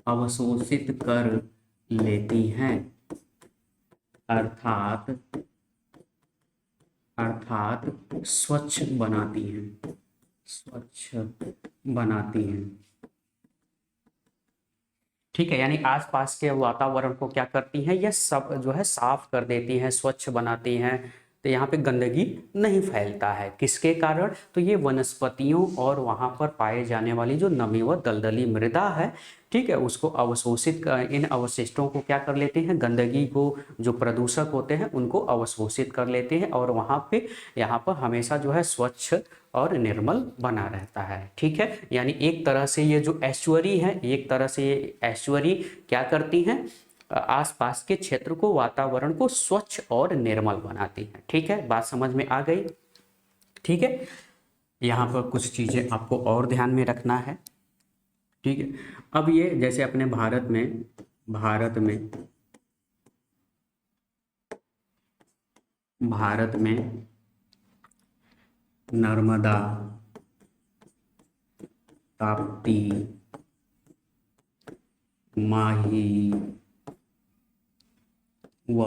अवशोषित कर लेती हैं, अर्थात स्वच्छ बनाती हैं। ठीक है, यानी आसपास के वातावरण को क्या करती हैं, यह सब जो है साफ कर देती हैं, स्वच्छ बनाती हैं। तो यहाँ पे गंदगी नहीं फैलता है, किसके कारण, तो ये वनस्पतियों और वहाँ पर पाए जाने वाली जो नमी व दलदली मृदा है, ठीक है, उसको इन अवशिष्टों को क्या कर लेते हैं, गंदगी को, जो प्रदूषक होते हैं उनको अवशोषित कर लेते हैं और यहाँ पर हमेशा जो है स्वच्छ और निर्मल बना रहता है। ठीक है, यानी एक तरह से ये जो एस्चुअरी है, एक तरह से ये एस्चुअरी क्या करती हैं, आसपास के क्षेत्र को, वातावरण को स्वच्छ और निर्मल बनाती हैं। ठीक है, बात समझ में आ गई? ठीक है, यहाँ पर कुछ चीजें आपको और ध्यान में रखना है। ठीक है, अब ये जैसे अपने भारत में नर्मदा, ताप्ती, माही व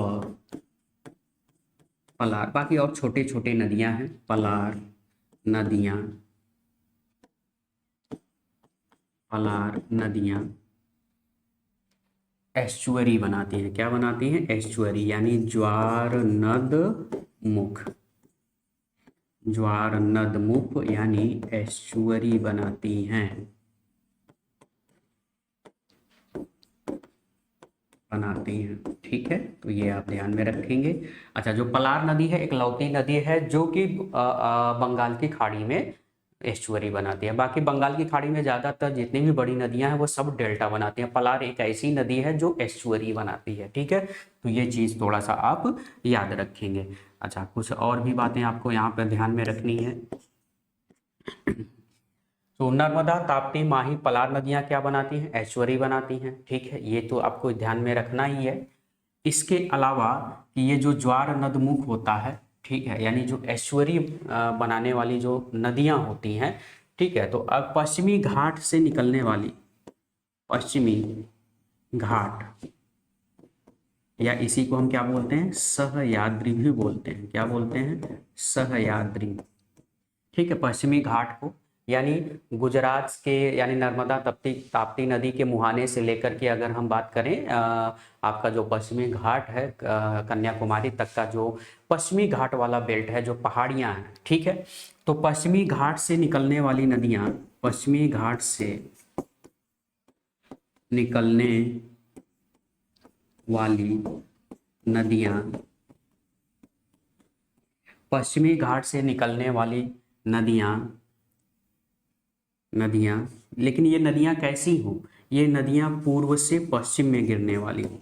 पलार, बाकी और छोटे छोटे नदियां हैं, पलार नदियां एस्चुअरी बनाती हैं। क्या बनाती हैं, एस्चुअरी, यानी ज्वार नदमुख यानी एस्चुअरी बनाती हैं। ठीक है, तो ये आप ध्यान में रखेंगे। अच्छा, जो पलार नदी है, एक लौती नदी है जो कि बंगाल की खाड़ी में एस्चुअरी बनाती है। बाकी बंगाल की खाड़ी में ज़्यादातर जितनी भी बड़ी नदियां हैं वो सब डेल्टा बनाती हैं। पलार एक ऐसी नदी है जो एस्चुअरी बनाती है, ठीक है। तो ये चीज़ थोड़ा सा आप याद रखेंगे। अच्छा, कुछ और भी बातें आपको यहाँ पर ध्यान में रखनी है। तो नर्मदा, ताप्ती, माही, पलार नदियां क्या बनाती हैं? एस्चुअरी बनाती हैं, ठीक है। ये तो आपको ध्यान में रखना ही है। इसके अलावा कि ये जो ज्वार नदमुख होता है, ठीक है, यानी जो एस्चुअरी बनाने वाली जो नदियां होती हैं, ठीक है, तो अब पश्चिमी घाट से निकलने वाली, पश्चिमी घाट, या इसी को हम क्या बोलते हैं? सहयाद्री भी बोलते हैं। क्या बोलते हैं? सहयाद्री, ठीक है। पश्चिमी घाट को, यानी गुजरात के, यानी नर्मदा ताप्ती ताप्ती नदी के मुहाने से लेकर के अगर हम बात करें आपका जो पश्चिमी घाट है कन्याकुमारी तक का जो पश्चिमी घाट वाला बेल्ट है, जो पहाड़ियां हैं, ठीक है। तो पश्चिमी घाट से निकलने वाली नदियां, पश्चिमी घाट से निकलने वाली नदियां, पश्चिमी घाट से निकलने वाली नदियां, लेकिन ये नदियां कैसी हों? ये नदियां पूर्व से पश्चिम में गिरने वाली हों।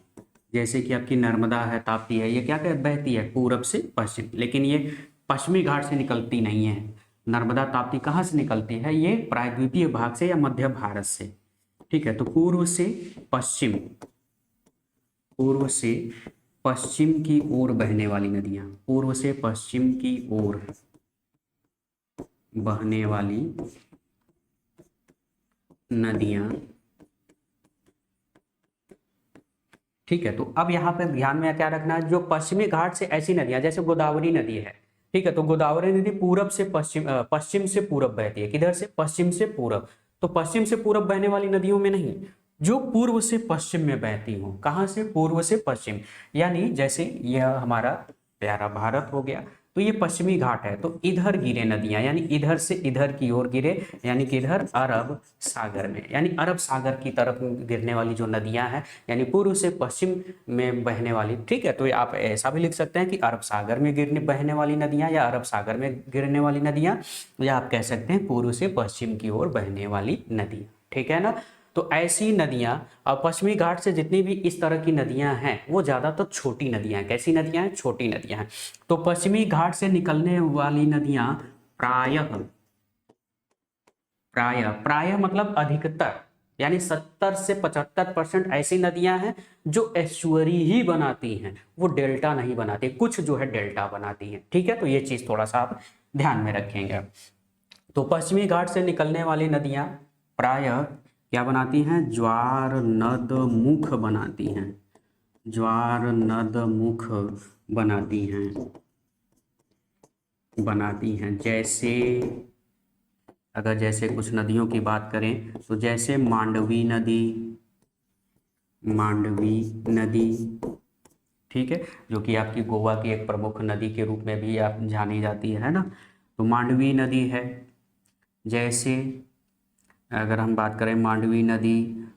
जैसे कि आपकी नर्मदा है, ताप्ती है, ये क्या बहती है? पूरब से पश्चिम, लेकिन ये पश्चिमी घाट से निकलती नहीं है। नर्मदा ताप्ती कहाँ से निकलती है? ये प्रायद्वीपीय भाग से या मध्य भारत से, ठीक है। तो पूर्व से पश्चिम, पूर्व से पश्चिम की ओर बहने वाली नदियां, पूर्व से पश्चिम की ओर बहने वाली नदियां, ठीक है। तो अब यहाँ पे ध्यान में क्या रखना है? जो पश्चिमी घाट से ऐसी नदियां, जैसे गोदावरी नदी है, ठीक है, तो गोदावरी नदी पूरब से पश्चिम, पश्चिम से पूरब बहती है। किधर से? पश्चिम से पूरब। तो पश्चिम से पूरब बहने वाली नदियों में नहीं, जो पूर्व से पश्चिम में बहती हो। कहाँ से? पूर्व से पश्चिम। यानी जैसे यह हमारा प्यारा भारत हो गया, तो ये पश्चिमी घाट है, तो इधर गिरे नदियां, यानी इधर से इधर की ओर गिरे, यानी कि इधर अरब सागर में, यानी अरब सागर की तरफ गिरने वाली जो नदियां हैं, यानी पूर्व से पश्चिम में बहने वाली, ठीक है। तो आप ऐसा भी लिख सकते हैं कि अरब सागर में गिरने बहने वाली नदियां, या अरब सागर में गिरने वाली नदियां, या आप कह सकते हैं पूर्व से पश्चिम की ओर बहने वाली नदियां, ठीक है ना। तो ऐसी नदियां, और पश्चिमी घाट से जितनी भी इस तरह की नदियां हैं वो ज़्यादातर तो छोटी नदियां हैं। कैसी नदियां हैं? छोटी नदियां हैं। तो पश्चिमी घाट से निकलने वाली नदियां प्रायः, प्रायः प्रायः मतलब अधिकतर, यानी 70 से 75% ऐसी नदियां हैं जो एस्चुअरी ही बनाती हैं, वो डेल्टा नहीं बनाती। कुछ जो है डेल्टा बनाती हैं, ठीक है। तो ये चीज थोड़ा सा आप ध्यान में रखेंगे। तो पश्चिमी घाट से निकलने वाली नदियां प्रायः क्या बनाती हैं? ज्वार नद मुख बनाती हैं, ज्वार नद मुख बनाती हैं, जैसे, अगर जैसे कुछ नदियों की बात करें तो जैसे मांडवी नदी, मांडवी नदी, ठीक है, जो कि आपकी गोवा की एक प्रमुख नदी के रूप में भी आप जानी जाती है ना। तो मांडवी नदी है। जैसे अगर हम बात करें मांडवी नदी,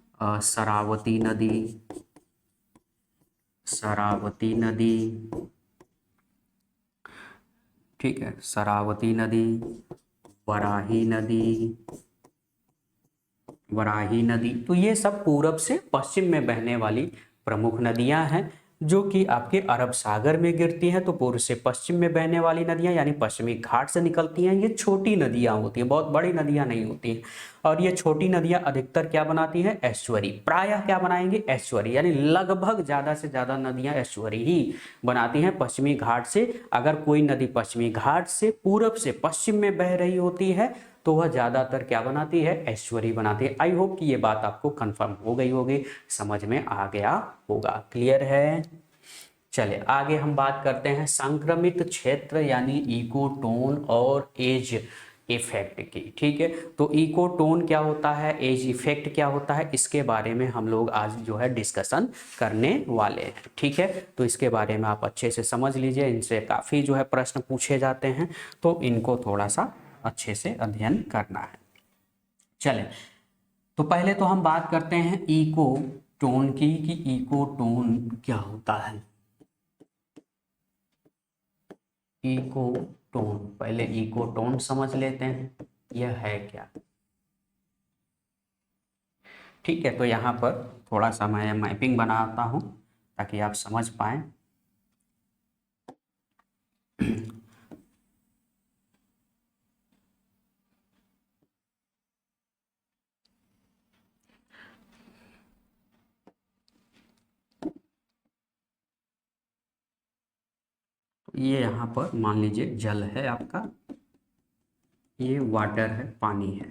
शरावती नदी, शरावती नदी, ठीक है, शरावती नदी, वराही नदी, वराही नदी। तो ये सब पूरब से पश्चिम में बहने वाली प्रमुख नदियां हैं, जो कि आपके अरब सागर में गिरती हैं। तो पूर्व से पश्चिम में बहने वाली नदियां, यानी पश्चिमी घाट से निकलती हैं। ये छोटी नदियां होती हैं, बहुत बड़ी नदियां नहीं होती हैं। और ये छोटी नदियां अधिकतर क्या बनाती हैं? एस्चुअरी। प्रायः क्या बनाएंगे? एस्चुअरी, यानी लगभग ज़्यादा से ज़्यादा नदियां एस्चुअरी ही बनाती हैं पश्चिमी घाट से। अगर कोई नदी पश्चिमी घाट से पूरब से पश्चिम में बह रही होती है तो वह ज़्यादातर क्या बनाती है? एस्चुअरी बनाती है। आई होप कि ये बात आपको कंफर्म हो गई होगी, समझ में आ गया होगा। क्लियर है? चले आगे हम बात करते हैं संक्रमित क्षेत्र यानी इकोटोन और एज इफेक्ट की, ठीक है। तो इकोटोन क्या होता है, एज इफेक्ट क्या होता है, इसके बारे में हम लोग आज जो है डिस्कशन करने वाले हैं, ठीक है। तो इसके बारे में आप अच्छे से समझ लीजिए, इनसे काफ़ी जो है प्रश्न पूछे जाते हैं, तो इनको थोड़ा सा अच्छे से अध्ययन करना है। चले, तो पहले तो हम बात करते हैं इको टोन की, कि इको टोन क्या होता है। इको टोन, पहले इको टोन समझ लेते हैं। यह है क्या। ठीक है, तो यहाँ पर थोड़ा सा मैं मैपिंग बनाता हूँ ताकि आप समझ पाएँ। ये यहाँ पर मान लीजिए जल है आपका, ये वाटर है, पानी है।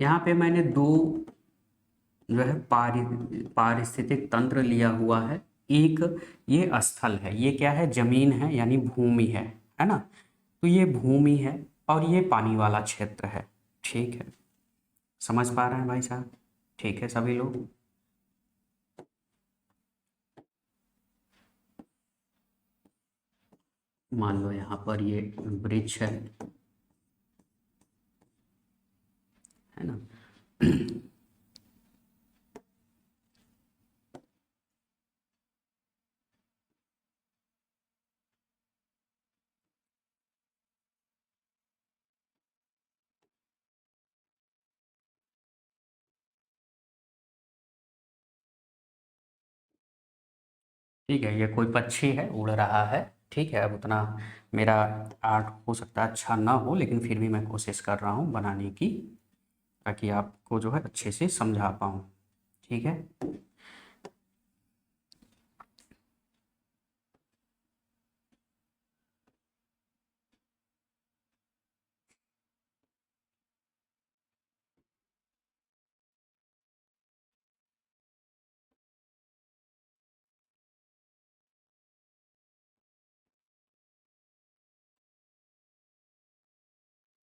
यहाँ पे मैंने दो जो है पारिस्थितिक तंत्र लिया हुआ है। एक ये स्थल है, ये क्या है, जमीन है यानी भूमि है ना। तो ये भूमि है और ये पानी वाला क्षेत्र है। ठीक है, समझ पा रहे हैं भाई साहब? ठीक है सभी लोग। मान लो यहाँ पर ये ब्रिज है ना। ठीक है, ये कोई पक्षी है, उड़ रहा है। ठीक है, अब उतना मेरा आर्ट हो सकता है अच्छा ना हो, लेकिन फिर भी मैं कोशिश कर रहा हूँ बनाने की, ताकि आपको जो है अच्छे से समझा पाऊँ। ठीक है।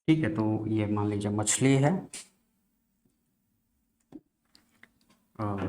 ठीक है, तो ये मान लीजिए मछली है और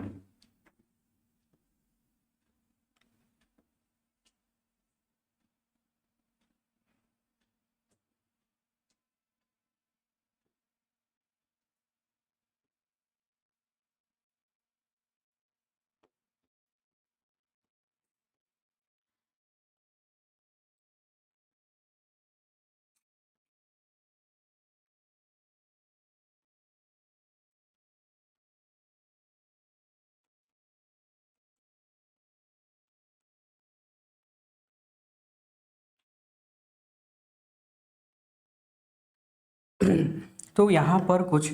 तो यहाँ पर कुछ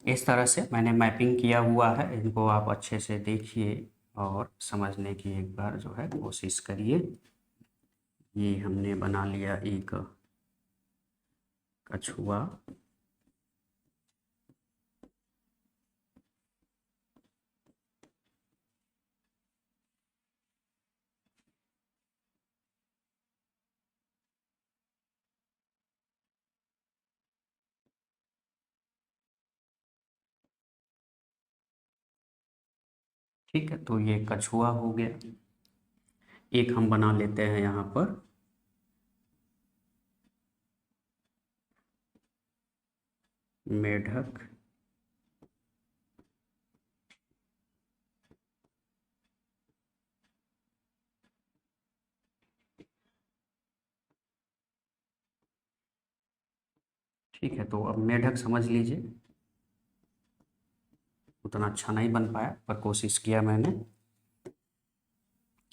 इस तरह से मैंने मैपिंग किया हुआ है, इनको आप अच्छे से देखिए और समझने की एक बार जो है कोशिश करिए। ये हमने बना लिया एक कछुआ। ठीक है, तो ये कछुआ हो गया। एक हम बना लेते हैं यहाँ पर मेढक। ठीक है, तो अब मेढक समझ लीजिए, उतना अच्छा नहीं बन पाया पर कोशिश किया मैंने।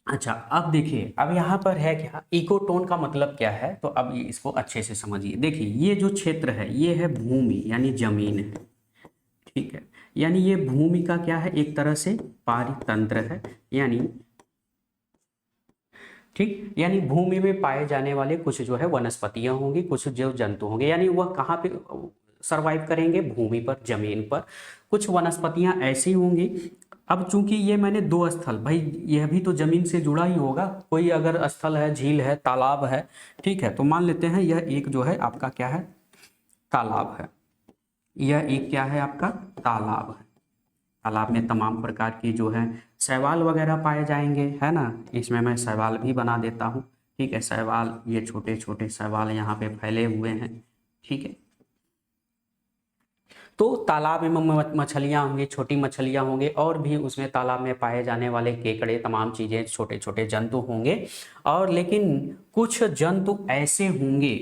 अच्छा, अब देखिए, अब यहाँ पर है क्या, इकोटोन का मतलब क्या है, तो अब ये इसको अच्छे से समझिए। देखिए, ये जो क्षेत्र है ये है भूमि यानी जमीन है। ठीक है, यानी ये भूमि का क्या है, एक तरह से पारितंत्र है। यानी ठीक, यानी भूमि में पाए जाने वाले कुछ जो है वनस्पतियां होंगी, कुछ जो जंतु होंगे, यानी वह कहाँ पे सरवाइव करेंगे, भूमि पर, जमीन पर। कुछ वनस्पतियां ऐसी होंगी। अब चूंकि ये मैंने दो स्थल, भाई यह भी तो जमीन से जुड़ा ही होगा, कोई अगर स्थल है, झील है, तालाब है। ठीक है, तो मान लेते हैं यह एक जो है आपका क्या है, तालाब है। यह एक क्या है आपका, तालाब है। तालाब में तमाम प्रकार की जो है शैवाल वगैरह पाए जाएंगे, है ना। इसमें मैं शैवाल भी बना देता हूँ। ठीक है, शैवाल, ये छोटे छोटे शैवाल यहाँ पे फैले हुए हैं। ठीक है, तो तालाब में मछलियाँ होंगी, छोटी मछलियाँ होंगी, और भी उसमें तालाब में पाए जाने वाले केकड़े, तमाम चीज़ें, छोटे छोटे जंतु होंगे। और लेकिन कुछ जंतु ऐसे होंगे,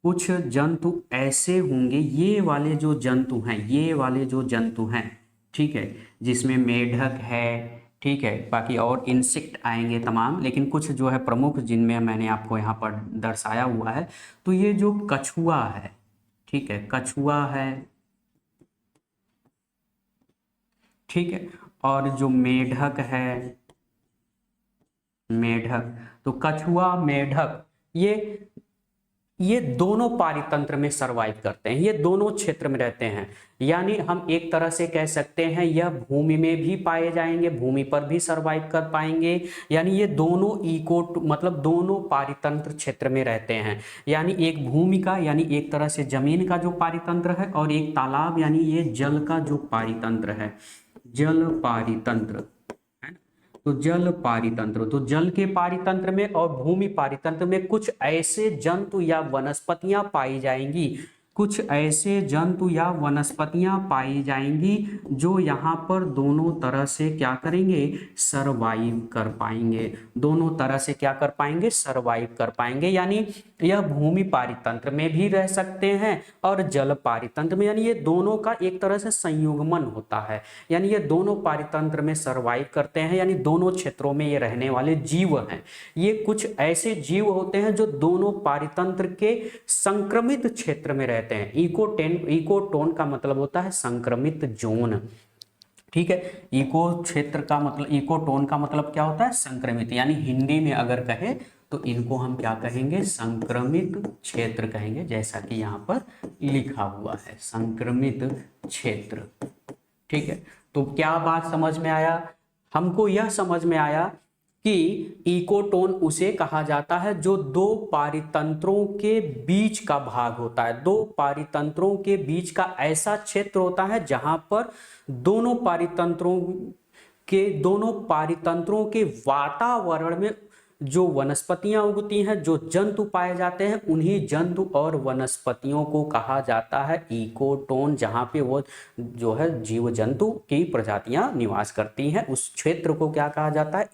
कुछ जंतु ऐसे होंगे, ये वाले जो जंतु हैं, ये वाले जो जंतु हैं, ठीक है, जिसमें मेढक है, ठीक है, बाकी और इंसेक्ट आएंगे तमाम, लेकिन कुछ जो है प्रमुख जिनमें मैंने आपको यहाँ पर दर्शाया हुआ है। तो ये जो कछुआ है, ठीक है, कछुआ है, ठीक है, और जो मेढक है, मेढक, तो कछुआ मेढक, ये दोनों पारितंत्र में सरवाइव करते हैं, ये दोनों क्षेत्र में रहते हैं। यानी हम एक तरह से कह सकते हैं यह भूमि में भी पाए जाएंगे, भूमि पर भी सरवाइव कर पाएंगे। यानी ये दोनों इको मतलब दोनों पारितंत्र क्षेत्र में रहते हैं। यानी एक भूमि का, यानी एक तरह से जमीन का जो पारितंत्र है, और एक तालाब यानी ये जल का जो पारितंत्र है, जल पारितंत्र, तो जल पारितंत्र, तो जल के पारितंत्र में और भूमि पारितंत्र में कुछ ऐसे जंतु या वनस्पतियां पाई जाएंगी, कुछ ऐसे जंतु या वनस्पतियां पाई जाएंगी जो यहाँ पर दोनों तरह से क्या करेंगे, सरवाइव कर पाएंगे, दोनों तरह से क्या कर पाएंगे, सरवाइव कर पाएंगे। यानी यह भूमि पारितंत्र में भी रह सकते हैं और जल पारितंत्र में, यानी ये दोनों का एक तरह से संयुग्मन होता है। यानी ये दोनों पारितंत्र में सरवाइव करते हैं, यानी दोनों क्षेत्रों में ये रहने वाले जीव हैं। ये कुछ ऐसे जीव होते हैं जो दोनों पारितंत्र के संक्रमित क्षेत्र में रहते हैं। इकोटोन का मतलब होता है संक्रमित जोन, ठीक है। इको क्षेत्र का मतलब, इकोटोन का मतलब क्या होता है, संक्रमित। यानी हिंदी में अगर कहे तो इनको हम क्या कहेंगे, संक्रमित क्षेत्र कहेंगे, जैसा कि यहाँ पर लिखा हुआ है, संक्रमित क्षेत्र, ठीक है। तो क्या बात समझ में आया, हमको यह समझ में आया कि इकोटोन उसे कहा जाता है जो दो पारितंत्रों के बीच का भाग होता है, दो पारितंत्रों के बीच का ऐसा क्षेत्र होता है जहां पर दोनों पारितंत्रों के वातावरण में जो वनस्पतियां उगती हैं, जो जंतु पाए जाते हैं, उन्हीं जंतु और वनस्पतियों को कहा जाता है इकोटोन। जहां पे वो जो है जीव जंतु की प्रजातियां निवास करती हैं, उस क्षेत्र को क्या कहा जाता है,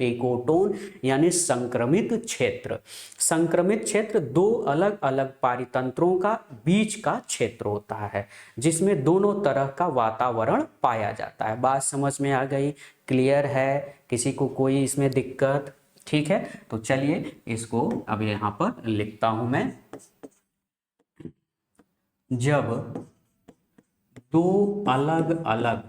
इकोटोन, यानी संक्रमित क्षेत्र। संक्रमित क्षेत्र दो अलग अलग पारितंत्रों का बीच का क्षेत्र होता है, जिसमें दोनों तरह का वातावरण पाया जाता है। बात समझ में आ गई, क्लियर है, किसी को कोई इसमें दिक्कत, ठीक है। तो चलिए इसको अब यहां पर लिखता हूं मैं। जब दो अलग अलग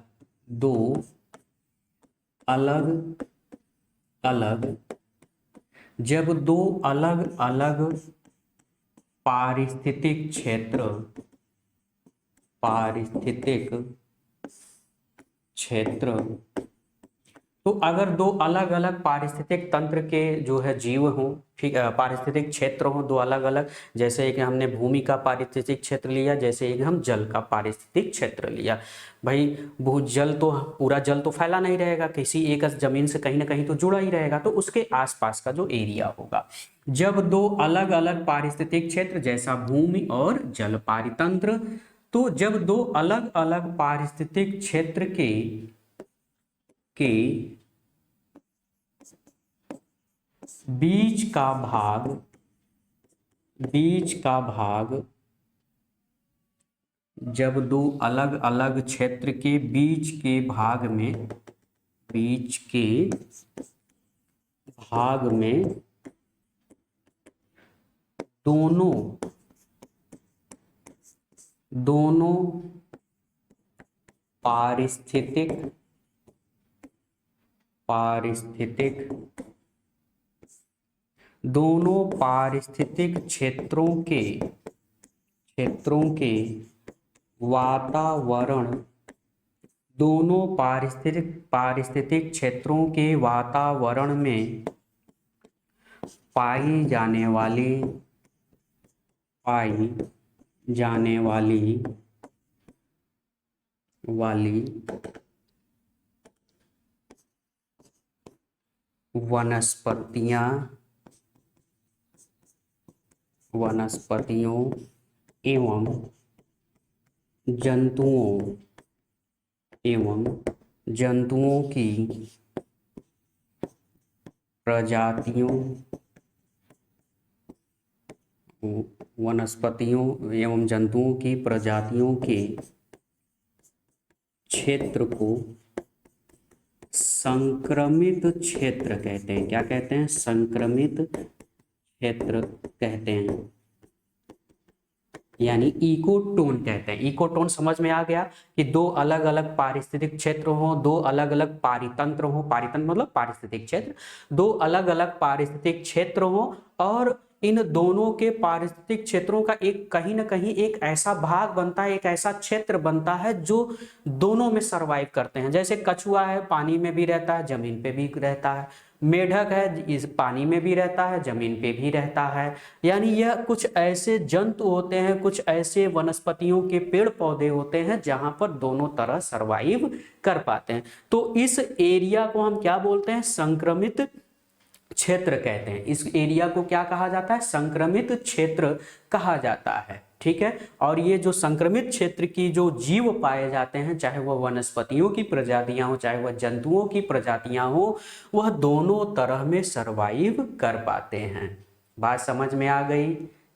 जब दो अलग अलग पारिस्थितिक क्षेत्र, तो अगर दो अलग अलग पारिस्थितिक तंत्र के जो है जीव हों, ठीक है, पारिस्थितिक क्षेत्र हों दो अलग अलग, जैसे एक हमने भूमि का पारिस्थितिक क्षेत्र लिया, जैसे एक हम जल का पारिस्थितिक क्षेत्र लिया। भाई बहुत जल तो, पूरा जल तो फैला नहीं रहेगा, किसी एक जमीन से कहीं ना कहीं तो जुड़ा ही रहेगा, तो उसके आसपास का जो एरिया होगा। जब दो अलग अलग पारिस्थितिक क्षेत्र, जैसा भूमि और जल पारितंत्र, तो जब दो अलग अलग पारिस्थितिक क्षेत्र के बीच का भाग, जब दो अलग अलग क्षेत्र के बीच के भाग में दोनों पारिस्थितिक क्षेत्रों के वातावरण, दोनों पारिस्थितिक क्षेत्रों के वातावरण में पाई जाने वाली वनस्पतियों एवं जंतुओं एवं जंतुओं की प्रजातियों, वनस्पतियों एवं जंतुओं की प्रजातियों के क्षेत्र को संक्रमित क्षेत्र कहते हैं। क्या कहते हैं? संक्रमित क्षेत्र कहते हैं, यानी इकोटोन कहते हैं। इकोटोन समझ में आ गया कि दो अलग अलग पारिस्थितिक क्षेत्र हो, दो अलग अलग पारितंत्र हो, पारितंत्र मतलब पारिस्थितिक क्षेत्र, दो अलग अलग पारिस्थितिक क्षेत्र हो और इन दोनों के पारिस्थितिक क्षेत्रों का एक कहीं ना कहीं एक ऐसा भाग बनता है, एक ऐसा क्षेत्र बनता है जो दोनों में सरवाइव करते हैं। जैसे कछुआ है, पानी में भी रहता है, जमीन पे भी रहता है। मेढक है, इस पानी में भी रहता है, जमीन पे भी रहता है। यानी यह कुछ ऐसे जंतु होते हैं, कुछ ऐसे वनस्पतियों के पेड़ पौधे होते हैं जहां पर दोनों तरह सरवाइव कर पाते हैं। तो इस एरिया को हम क्या बोलते हैं? संक्रमित क्षेत्र कहते हैं। इस एरिया को क्या कहा जाता है? संक्रमित क्षेत्र कहा जाता है। ठीक है। और ये जो संक्रमित क्षेत्र की जो जीव पाए जाते हैं, चाहे वह वनस्पतियों की प्रजातियां हो, चाहे वह जंतुओं की प्रजातियां हो, वह दोनों तरह में सरवाइव कर पाते हैं। बात समझ में आ गई?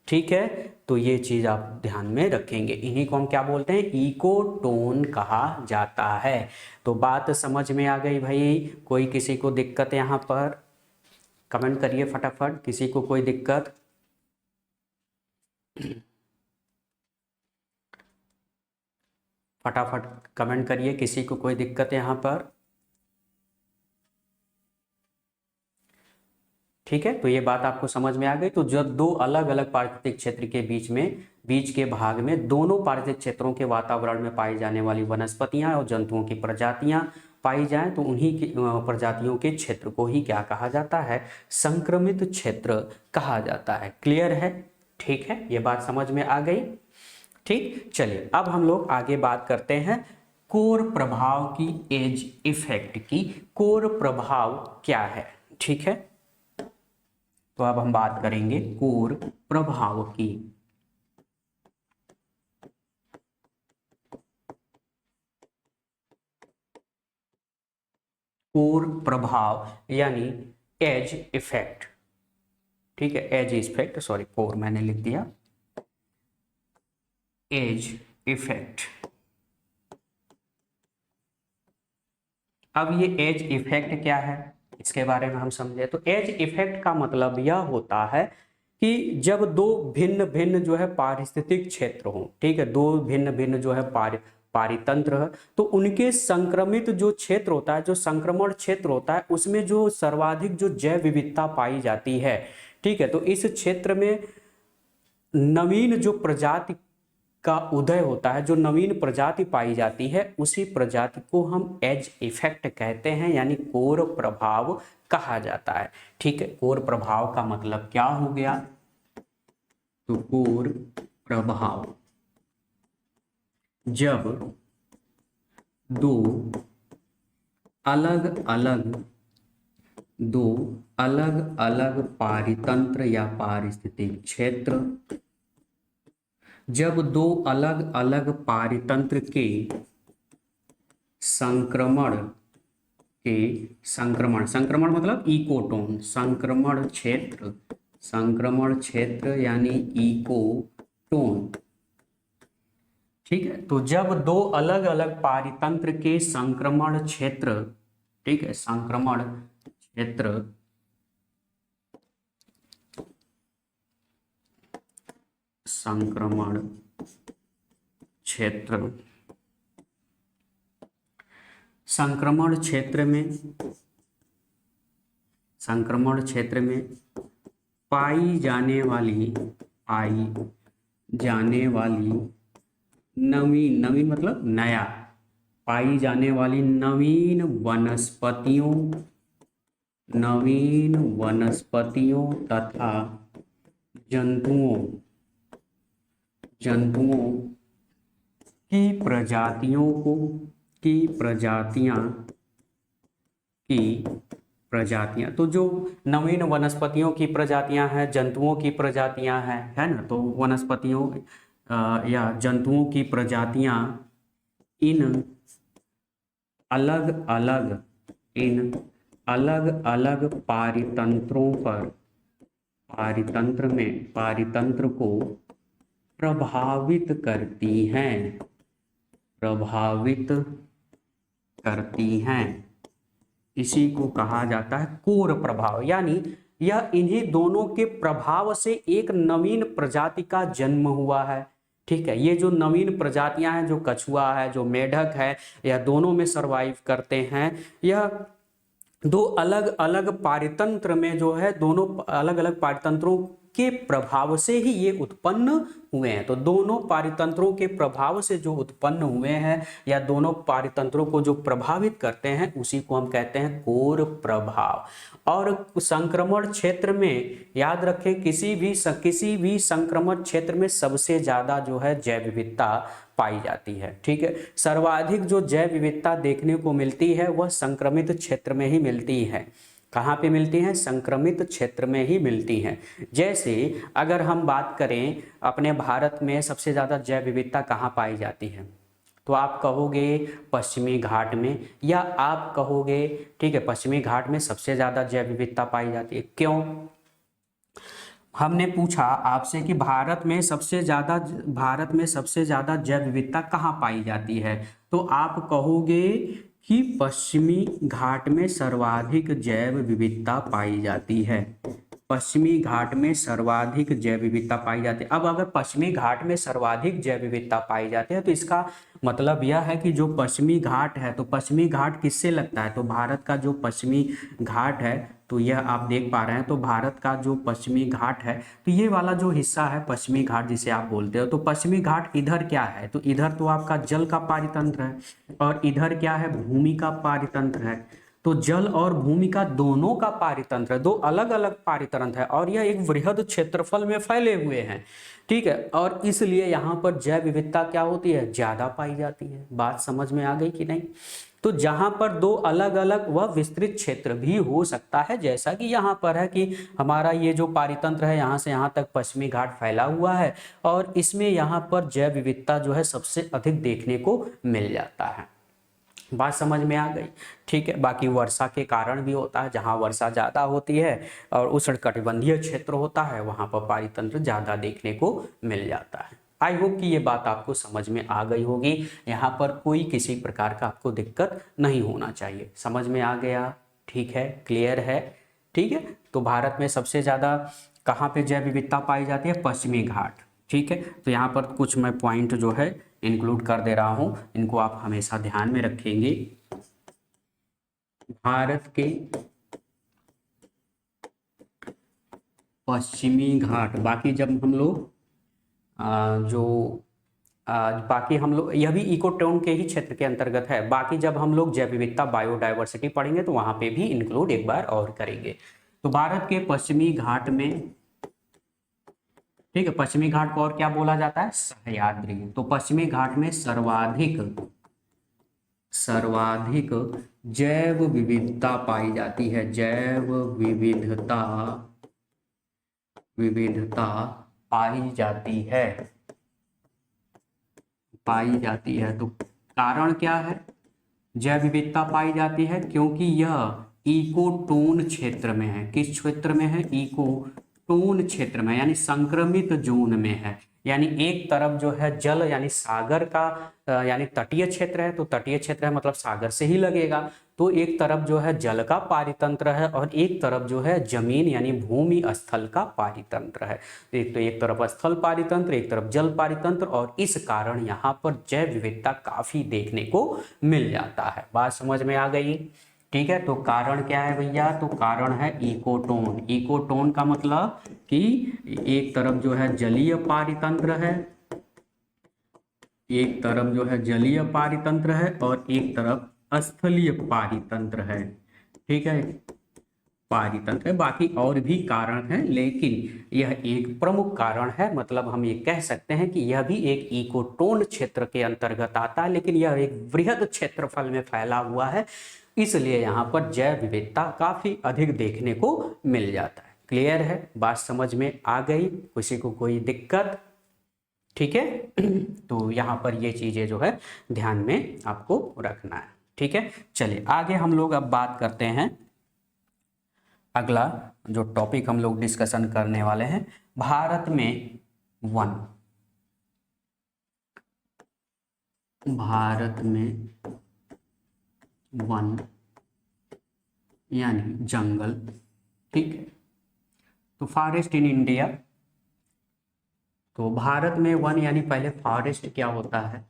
ठीक है। तो ये चीज आप ध्यान में रखेंगे। इन्हीं को हम क्या बोलते हैं? इकोटोन कहा जाता है। तो बात समझ में आ गई भाई? कोई किसी को दिक्कत यहाँ पर? कमेंट करिए फटाफट, किसी को कोई दिक्कत? फटाफट कमेंट करिए, किसी को कोई दिक्कत यहाँ पर? ठीक है। तो ये बात आपको समझ में आ गई। तो जब दो अलग अलग पारिस्थितिक क्षेत्र के बीच के भाग में दोनों पारिस्थितिक क्षेत्रों के वातावरण में पाई जाने वाली वनस्पतियां और जंतुओं की प्रजातियां पाई जाएं, तो उन्हीं की प्रजातियों के क्षेत्र को ही क्या कहा जाता है? संक्रमित क्षेत्र कहा जाता है। क्लियर है? ठीक है, ये बात समझ में आ गई। ठीक, चलिए अब हम लोग आगे बात करते हैं कोर प्रभाव की, एज इफेक्ट की। कोर प्रभाव क्या है? ठीक है, तो अब हम बात करेंगे कोर प्रभाव की। कोर प्रभाव यानी एज इफेक्ट। ठीक है, एज इफेक्ट, सॉरी कोर मैंने लिख दिया, एज इफेक्ट। अब ये एज इफेक्ट क्या है, इसके बारे में हम समझे। तो एज इफेक्ट का मतलब यह होता है कि जब दो भिन्न भिन्न जो है पारिस्थितिक क्षेत्र हो, ठीक है, दो भिन्न भिन्न जो है पारितंत्र है, तो उनके संक्रमित जो क्षेत्र होता है, जो संक्रमण क्षेत्र होता है, उसमें जो सर्वाधिक जो जैव विविधता पाई जाती है, ठीक है, तो इस क्षेत्र में नवीन जो प्रजाति का उदय होता है, जो नवीन प्रजाति पाई जाती है, उसी प्रजाति को हम एज इफेक्ट कहते हैं, यानी कोर प्रभाव कहा जाता है। ठीक है, कोर प्रभाव का मतलब क्या हो गया? तो कोर प्रभाव जब दो अलग अलग पारितंत्र या पारिस्थितिक क्षेत्र, जब दो अलग अलग पारितंत्र के संक्रमण मतलब इकोटोन, संक्रमण क्षेत्र यानी इकोटोन। ठीक है, तो जब दो अलग अलग पारितंत्र के संक्रमण क्षेत्र, ठीक है, संक्रमण क्षेत्र संक्रमण क्षेत्र में पाई जाने वाली नवीन मतलब नया, पाई जाने वाली नवीन वनस्पतियों तथा जंतुओं की प्रजातियां, तो जो नवीन वनस्पतियों की प्रजातियां हैं, जंतुओं की प्रजातियां हैं, है ना, तो वनस्पतियों या जंतुओं की प्रजातियां इन अलग अलग इन अलग अलग पारितंत्र को प्रभावित करती हैं। इसी को कहा जाता है कोर प्रभाव, यानी यह इन्हीं दोनों के प्रभाव से एक नवीन प्रजाति का जन्म हुआ है। ठीक है, ये जो नवीन प्रजातियां हैं, जो कछुआ है, जो मेढक है, यह दोनों में सरवाइव करते हैं। यह दो अलग अलग पारितंत्र में जो है, दोनों अलग अलग पारितंत्रों के प्रभाव से ही ये उत्पन्न हुए हैं। तो दोनों पारितंत्रों के प्रभाव से जो उत्पन्न हुए हैं या दोनों पारितंत्रों को जो प्रभावित करते हैं, उसी को हम कहते हैं कोर प्रभाव। और संक्रमण क्षेत्र में याद रखें, किसी भी संक्रमण क्षेत्र में सबसे ज्यादा जो है जैव विविधता पाई जाती है। ठीक है, सर्वाधिक जो जैव विविधता देखने को मिलती है वह संक्रमित क्षेत्र में ही मिलती है। कहाँ पे मिलती हैं? संक्रमित क्षेत्र में ही मिलती हैं। जैसे अगर हम बात करें अपने भारत में सबसे ज़्यादा जैव विविधता कहाँ पाई जाती है, तो आप कहोगे पश्चिमी घाट में, या आप कहोगे ठीक है पश्चिमी घाट में सबसे ज़्यादा जैव विविधता पाई जाती है। क्यों? हमने पूछा आपसे कि भारत में सबसे ज़्यादा जैव विविधता कहाँ पाई जाती है, तो आप कहोगे कि पश्चिमी घाट में सर्वाधिक जैव विविधता पाई जाती है। पश्चिमी घाट में सर्वाधिक जैव विविधता पाई जाती है। अब अगर पश्चिमी घाट में सर्वाधिक जैव विविधता पाई जाती है, तो इसका मतलब यह है कि जो पश्चिमी घाट है, तो पश्चिमी घाट किससे लगता है? तो भारत का जो पश्चिमी घाट है, तो यह आप देख पा रहे हैं, तो भारत का जो पश्चिमी घाट है, तो ये वाला जो हिस्सा है पश्चिमी घाट जिसे आप बोलते हो, तो पश्चिमी घाट इधर क्या है? तो इधर तो आपका जल का पारितंत्र है, और इधर क्या है? भूमि का पारितंत्र है। तो जल और भूमि का दोनों का पारितंत्र है, दो अलग अलग पारितंत्र है, और यह एक वृहद क्षेत्रफल में फैले हुए हैं। ठीक है, और इसलिए यहाँ पर जैव विविधता क्या होती है? ज्यादा पाई जाती है। बात समझ में आ गई कि नहीं? तो जहां पर दो अलग अलग व विस्तृत क्षेत्र भी हो सकता है, जैसा कि यहाँ पर है कि हमारा ये जो पारितंत्र है यहाँ से यहाँ तक पश्चिमी घाट फैला हुआ है, और इसमें यहाँ पर जैव विविधता जो है सबसे अधिक देखने को मिल जाता है। बात समझ में आ गई? ठीक है, बाकी वर्षा के कारण भी होता है, जहाँ वर्षा ज़्यादा होती है और उष्णकटिबंधीय क्षेत्र होता है, वहाँ पर पारितंत्र ज़्यादा देखने को मिल जाता है। आई होप कि ये बात आपको समझ में आ गई होगी। यहाँ पर कोई किसी प्रकार का आपको दिक्कत नहीं होना चाहिए। समझ में आ गया? ठीक है, क्लियर है? ठीक है, तो भारत में सबसे ज़्यादा कहाँ पे जैव विविधता पाई जाती है? पश्चिमी घाट। ठीक है, तो यहाँ पर कुछ मैं पॉइंट जो है इंक्लूड कर दे रहा हूँ, इनको आप हमेशा ध्यान में रखेंगे। भारत के पश्चिमी घाट, बाकी जब हम लोग बाकी हम लोग यह भी इकोटोन के ही क्षेत्र के अंतर्गत है। बाकी जब हम लोग जैव विविधता बायोडायवर्सिटी पढ़ेंगे तो वहां पे भी इंक्लूड एक बार और करेंगे। तो भारत के पश्चिमी घाट में, ठीक है, पश्चिमी घाट को और क्या बोला जाता है? सह्याद्री। तो पश्चिमी घाट में सर्वाधिक जैव विविधता पाई जाती है। जैव विविधता पाई जाती है। तो कारण क्या है जैव विविधता पाई जाती है? क्योंकि यह इकोटोन क्षेत्र में है। किस क्षेत्र में है? इकोटोन क्षेत्र में, यानी संक्रमित जोन में है। यानी एक तरफ जो है जल यानी सागर का यानी तटीय क्षेत्र है, तो तटीय क्षेत्र है मतलब सागर से ही लगेगा। तो एक तरफ जो है जल का पारितंत्र है और एक तरफ जो है जमीन यानी भूमि स्थल का पारितंत्र है। तो एक तरफ स्थल पारितंत्र, एक तरफ जल पारितंत्र, और इस कारण यहाँ पर जैव विविधता काफी देखने को मिल जाता है। बात समझ में आ गई? ठीक है, तो कारण क्या है भैया? तो कारण है इकोटोन। इकोटोन का मतलब कि एक तरफ जो है जलीय पारितंत्र है, एक तरफ जो है जलीय पारितंत्र है और एक तरफ स्थलीय पारितंत्र है। ठीक है, पारितंत्र है। बाकी और भी कारण हैं, लेकिन यह एक प्रमुख कारण है। मतलब हम ये कह सकते हैं कि यह भी एक इकोटोन क्षेत्र के अंतर्गत आता है, लेकिन यह एक वृहद क्षेत्रफल में फैला हुआ है, इसलिए यहाँ पर जैव विविधता काफी अधिक देखने को मिल जाता है। क्लियर है? बात समझ में आ गई? किसी को कोई दिक्कत? ठीक है। तो यहाँ पर ये चीज़ें जो है ध्यान में आपको रखना है। ठीक है, चलिए आगे हम लोग अब बात करते हैं। अगला जो टॉपिक हम लोग डिस्कशन करने वाले हैं, भारत में वन, भारत में वन यानी जंगल। ठीक है, तो फॉरेस्ट इन इंडिया। तो भारत में वन यानी पहले फॉरेस्ट क्या होता है,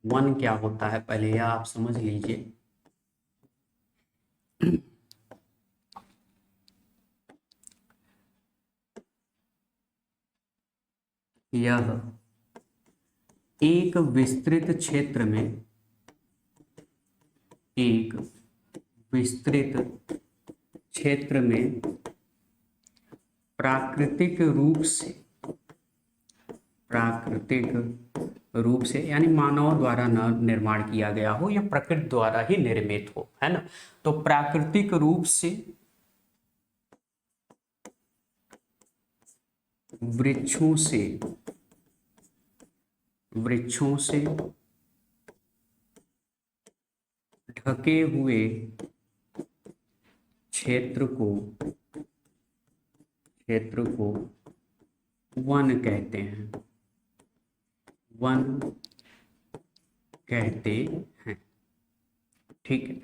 वन क्या होता है, पहले यह आप समझ लीजिए। यह एक विस्तृत क्षेत्र में, एक विस्तृत क्षेत्र में प्राकृतिक रूप से, प्राकृतिक रूप से यानी मानव द्वारा न निर्माण किया गया हो या प्रकृति द्वारा ही निर्मित हो, है ना। तो प्राकृतिक रूप से वृक्षों से, वृक्षों से ढके हुए क्षेत्र को, क्षेत्र को वन कहते हैं, वन कहते हैं। ठीक है,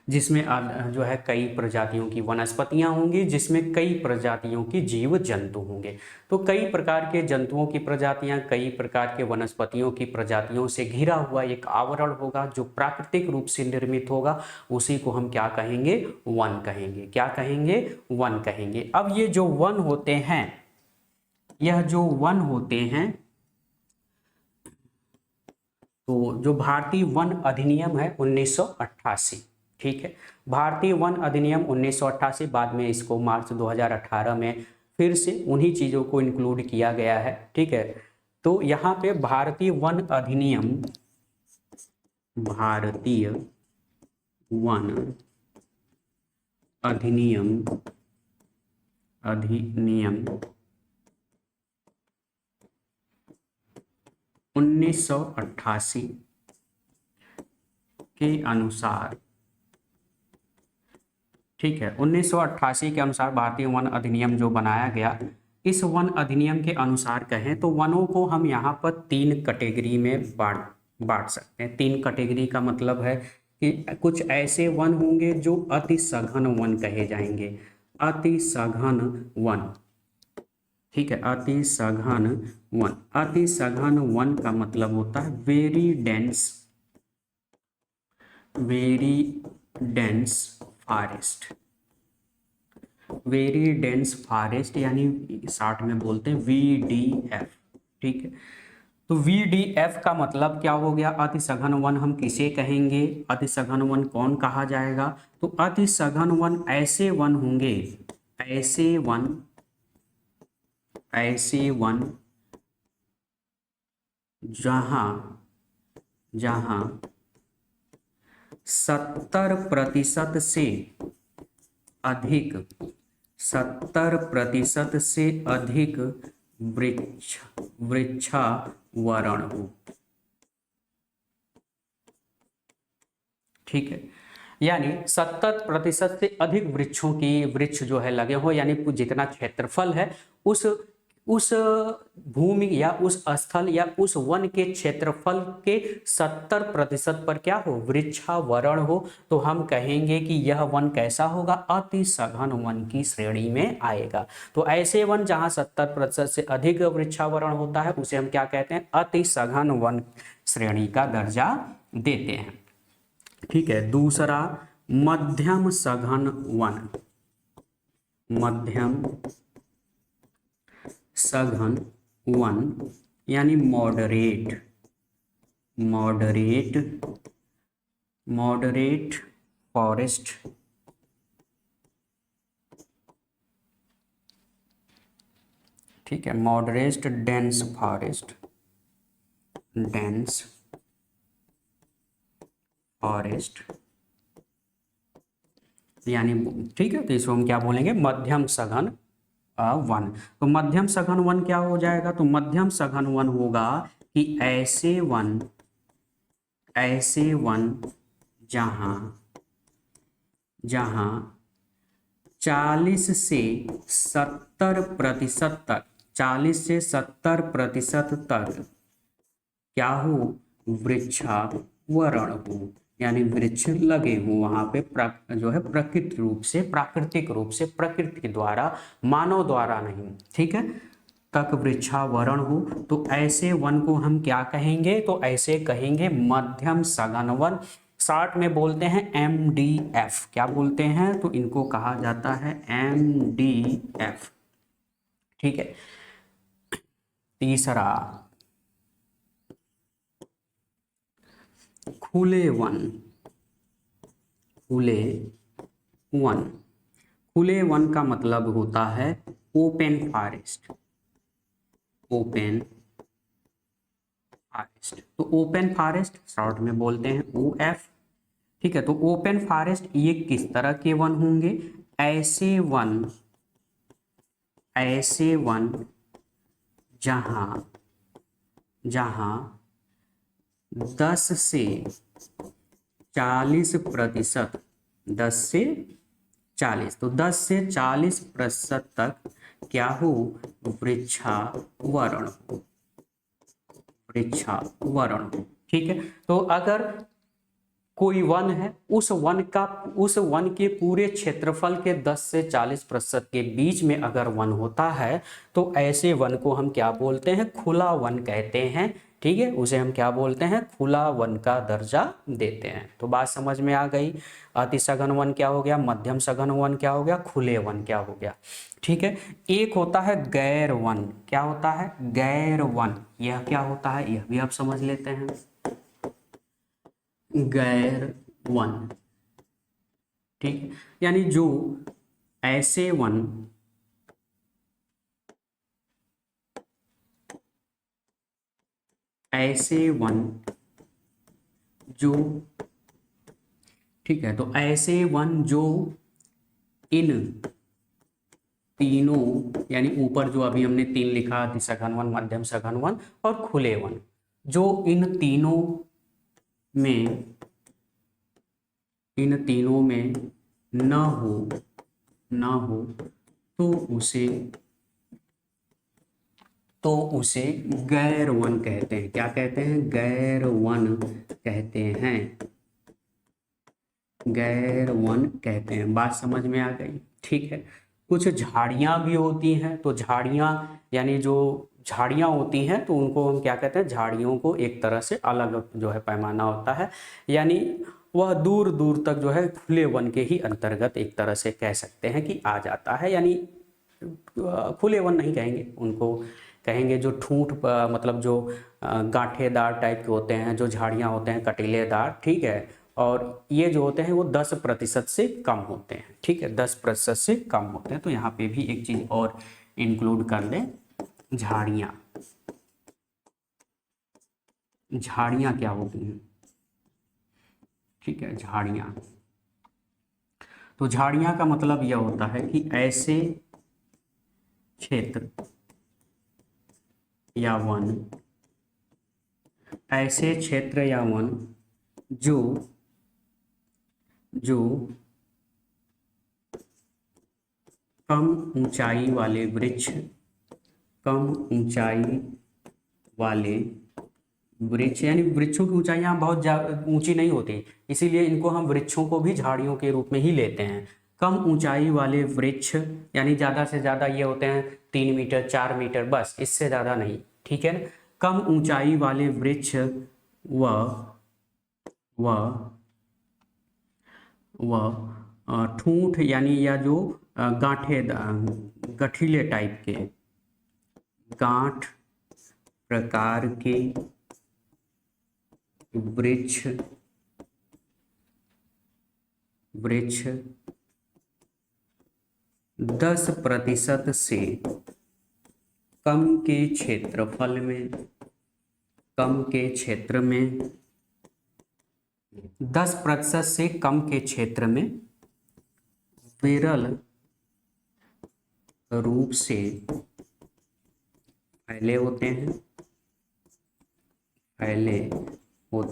जिसमें जो है कई प्रजातियों की वनस्पतियां होंगी, जिसमें कई प्रजातियों की जीव जंतु होंगे। तो कई प्रकार के जंतुओं की प्रजातियां, कई प्रकार के वनस्पतियों की प्रजातियों से घिरा हुआ एक आवरण होगा जो प्राकृतिक रूप से निर्मित होगा, उसी को हम क्या कहेंगे, वन कहेंगे। क्या कहेंगे, वन कहेंगे। अब ये जो वन होते हैं, यह जो वन होते हैं, तो जो भारतीय वन अधिनियम है 1988, ठीक है, भारतीय वन अधिनियम 1988, बाद में इसको मार्च 2018 में फिर से उन्हीं चीज़ों को इंक्लूड किया गया है। ठीक है, तो यहाँ पे भारतीय वन अधिनियम, भारतीय वन अधिनियम, अधिनियम 1988 के अनुसार, ठीक है, 1988 के अनुसार भारतीय वन अधिनियम जो बनाया गया, इस वन अधिनियम के अनुसार कहें तो वनों को हम यहाँ पर 3 कैटेगरी में बांट सकते हैं। 3 कैटेगरी का मतलब है कि कुछ ऐसे वन होंगे जो अति सघन वन कहे जाएंगे, अति सघन वन। ठीक है, अति सघन वन, अति सघन वन का मतलब होता है very dense, very dense forest, very dense forest यानी शॉर्ट में बोलते हैं VDF। ठीक है, तो VDF का मतलब क्या हो गया, अति सघन वन हम किसे कहेंगे, अति सघन वन कौन कहा जाएगा, तो अति सघन वन ऐसे वन होंगे, ऐसे वन, ऐसे वन जहां, जहां 70% से अधिक, 70% से अधिक वृक्षावरण हो। ठीक है, यानी 70% से अधिक वृक्षों की, वृक्ष जो है लगे हो, यानी जितना क्षेत्रफल है उस भूमि या उस स्थल या उस वन के क्षेत्रफल के 70% पर क्या हो, वृक्षावरण हो, तो हम कहेंगे कि यह वन कैसा होगा, अति सघन वन की श्रेणी में आएगा। तो ऐसे वन जहां 70% से अधिक वृक्षावरण होता है उसे हम क्या कहते हैं, अति सघन वन श्रेणी का दर्जा देते हैं। ठीक है, दूसरा मध्यम सघन वन, मध्यम सघन वन यानी मॉडरेट, मॉडरेट, मॉडरेट फॉरेस्ट। ठीक है, moderate dense forest, dense forest यानी, ठीक है, तो इसको हम क्या बोलेंगे, मध्यम सघन वन। तो मध्यम सघन वन क्या हो जाएगा? तो मध्यम सघन वन होगा कि ऐसे वन जहां जहां 40 से 70% तक, 40 से 70% तक क्या हो? वृक्षावरण हो, यानी वृक्ष लगे हो वहां पे, जो है प्राकृतिक रूप से प्रकृति के द्वारा, मानव द्वारा नहीं, ठीक है, तक वृक्षावरण हो। तो ऐसे वन को हम क्या कहेंगे? तो ऐसे कहेंगे मध्यम सघन वन। शॉर्ट में बोलते हैं MDF। क्या बोलते हैं? तो इनको कहा जाता है MDF। ठीक है। तीसरा, खुले वन। खुले वन, खुले वन का मतलब होता है ओपन फॉरेस्ट। ओपन फॉरेस्ट, तो ओपन फॉरेस्ट शॉर्ट में बोलते हैं OF। ठीक है। तो ओपन फॉरेस्ट ये किस तरह के वन होंगे? ऐसे वन जहां जहां 10 से 40%, 10 से 40, तो 10 से 40% तक क्या हो? वृक्षावरण हो, वृक्षावरण हो। ठीक है। तो अगर कोई वन है, उस वन के पूरे क्षेत्रफल के 10 से 40% के बीच में अगर वन होता है, तो ऐसे वन को हम क्या बोलते हैं? खुला वन कहते हैं। ठीक है, उसे हम क्या बोलते हैं? खुला वन का दर्जा देते हैं। तो बात समझ में आ गई। अति सघन वन क्या हो गया, मध्यम सघन वन क्या हो गया, खुले वन क्या हो गया। ठीक है। एक होता है गैर वन। क्या होता है? गैर वन। यह क्या होता है, यह भी आप समझ लेते हैं। गैर वन, ठीक है, यानी जो ऐसे वन जो, ठीक है, तो ऐसे वन जो इन तीनों, यानी ऊपर जो अभी हमने 3 लिखा, अति सघन वन, मध्यम सघन वन और खुले वन, जो इन तीनों में न हो तो उसे गैर वन कहते हैं। क्या कहते हैं? गैर वन कहते हैं। गैर वन कहते हैं। बात समझ में आ गई। ठीक है। कुछ झाड़ियां भी होती हैं, तो झाड़ियां, यानी जो झाड़ियां होती हैं तो उनको हम क्या कहते हैं? झाड़ियों को एक तरह से अलग जो है पैमाना होता है, यानी वह दूर दूर तक जो है खुले वन के ही अंतर्गत एक तरह से कह सकते हैं कि आ जाता है। यानी खुले वन नहीं कहेंगे उनको, कहेंगे जो मतलब जो गांठेदार टाइप के होते हैं, जो झाड़ियां होते हैं कटीलेदार। ठीक है। और ये जो होते हैं वो 10% से कम होते हैं। ठीक है, 10% से कम होते हैं। तो यहाँ पे भी एक चीज और इंक्लूड कर दें, झाड़ियां। झाड़ियां क्या होती हैं? ठीक है, झाड़ियां, तो झाड़ियां का मतलब यह होता है कि ऐसे क्षेत्र या वन, ऐसे क्षेत्र या वन जो कम ऊंचाई वाले वृक्ष, कम ऊंचाई वाले वृक्ष, यानी वृक्षों की ऊंचाई यहाँ बहुत ऊंची नहीं होती, इसीलिए इनको हम वृक्षों को भी झाड़ियों के रूप में ही लेते हैं। कम ऊंचाई वाले वृक्ष, यानी ज़्यादा से ज़्यादा ये होते हैं 3 मीटर 4 मीटर, बस इससे ज़्यादा नहीं। ठीक है ना। कम ऊंचाई वाले वृक्ष व ठूंठ, यानी या जो गठीले टाइप के, गांठ प्रकार के वृक्ष 10% से कम के क्षेत्रफल में, कम के क्षेत्र में, 10% से कम के क्षेत्र में विरल रूप से फैले होते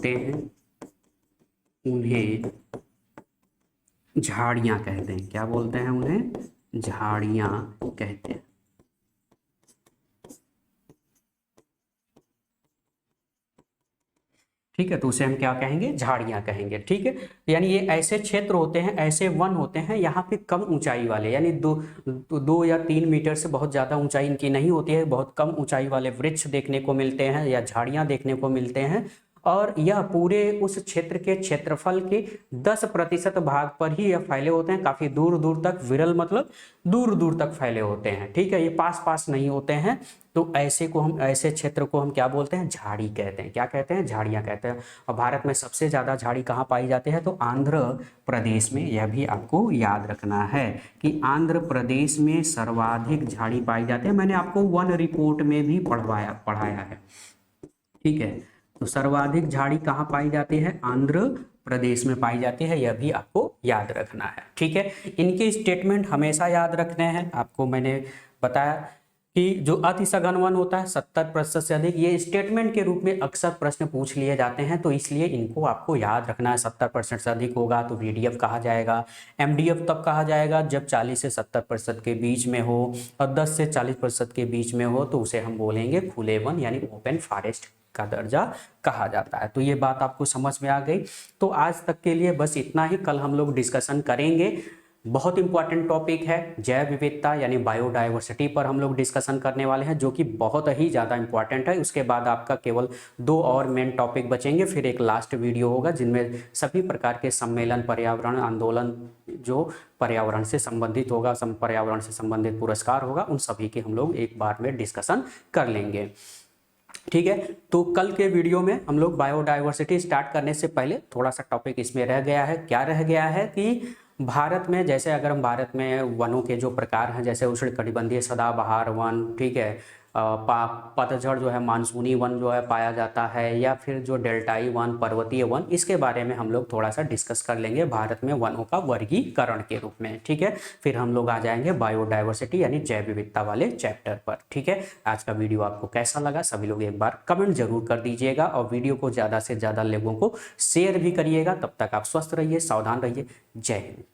हैं, उन्हें झाड़ियाँ कहते हैं। क्या बोलते हैं उन्हें? झाड़ियाँ कहते हैं। ठीक है, तो उसे हम क्या कहेंगे? झाड़ियाँ कहेंगे। ठीक है, यानी ये ऐसे क्षेत्र होते हैं, ऐसे वन होते हैं यहाँ पे कम ऊंचाई वाले, यानी 2 या 3 मीटर से बहुत ज़्यादा ऊंचाई इनकी नहीं होती है, बहुत कम ऊंचाई वाले वृक्ष देखने को मिलते हैं या झाड़ियाँ देखने को मिलते हैं। और यह पूरे उस क्षेत्र के क्षेत्रफल के 10% भाग पर ही यह फैले होते हैं, काफ़ी दूर दूर तक। विरल मतलब दूर दूर तक फैले होते हैं। ठीक है, ये पास पास नहीं होते हैं। तो ऐसे क्षेत्र को हम क्या बोलते हैं? झाड़ी कहते हैं। क्या कहते हैं? झाड़ियाँ कहते हैं। और भारत में सबसे ज़्यादा झाड़ी कहाँ पाई जाती है? तो आंध्र प्रदेश में। यह भी आपको याद रखना है कि आंध्र प्रदेश में सर्वाधिक झाड़ी पाई जाती है। मैंने आपको वन रिपोर्ट में भी पढ़ाया है। ठीक है, तो सर्वाधिक झाड़ी कहाँ पाई जाती है? आंध्र प्रदेश में पाई जाती है। यह भी आपको याद रखना है। ठीक है, इनके स्टेटमेंट हमेशा याद रखने हैं। आपको मैंने बताया कि जो अति सघन वन होता है 70% से अधिक, ये स्टेटमेंट के रूप में अक्सर प्रश्न पूछ लिए जाते हैं, तो इसलिए इनको आपको याद रखना है। 70% से अधिक होगा तो VDF कहा जाएगा। MDF तब कहा जाएगा जब 40 से 70% के बीच में हो, और 10 से 40% के बीच में हो तो उसे हम बोलेंगे खुले वन यानी ओपन फॉरेस्ट का दर्जा कहा जाता है। तो ये बात आपको समझ में आ गई। तो आज तक के लिए बस इतना ही। कल हम लोग डिस्कशन करेंगे, बहुत इंपॉर्टेंट टॉपिक है जैव विविधता यानी बायोडायवर्सिटी पर हम लोग डिस्कशन करने वाले हैं, जो कि बहुत ही ज़्यादा इंपॉर्टेंट है। उसके बाद आपका केवल 2 और मेन टॉपिक बचेंगे, फिर एक लास्ट वीडियो होगा जिनमें सभी प्रकार के सम्मेलन, पर्यावरण आंदोलन जो पर्यावरण से संबंधित होगा, पर्यावरण से संबंधित पुरस्कार होगा, उन सभी की हम लोग एक बार में डिस्कशन कर लेंगे। ठीक है, तो कल के वीडियो में हम लोग बायोडायवर्सिटी स्टार्ट करने से पहले थोड़ा सा टॉपिक इसमें रह गया है। क्या रह गया है कि भारत में, जैसे अगर हम भारत में वनों के जो प्रकार हैं, जैसे उष्णकटिबंधीय सदाबहार वन, ठीक है, पतझड़ जो है मानसूनी वन जो है पाया जाता है, या फिर जो डेल्टाई वन, पर्वतीय वन, इसके बारे में हम लोग थोड़ा सा डिस्कस कर लेंगे भारत में वनों का वर्गीकरण के रूप में। ठीक है, फिर हम लोग आ जाएंगे बायोडायवर्सिटी यानी जैव विविधता वाले चैप्टर पर। ठीक है, आज का वीडियो आपको कैसा लगा सभी लोग एक बार कमेंट जरूर कर दीजिएगा, और वीडियो को ज़्यादा से ज़्यादा लोगों को शेयर भी करिएगा। तब तक आप स्वस्थ रहिए, सावधान रहिए। जय हिंद।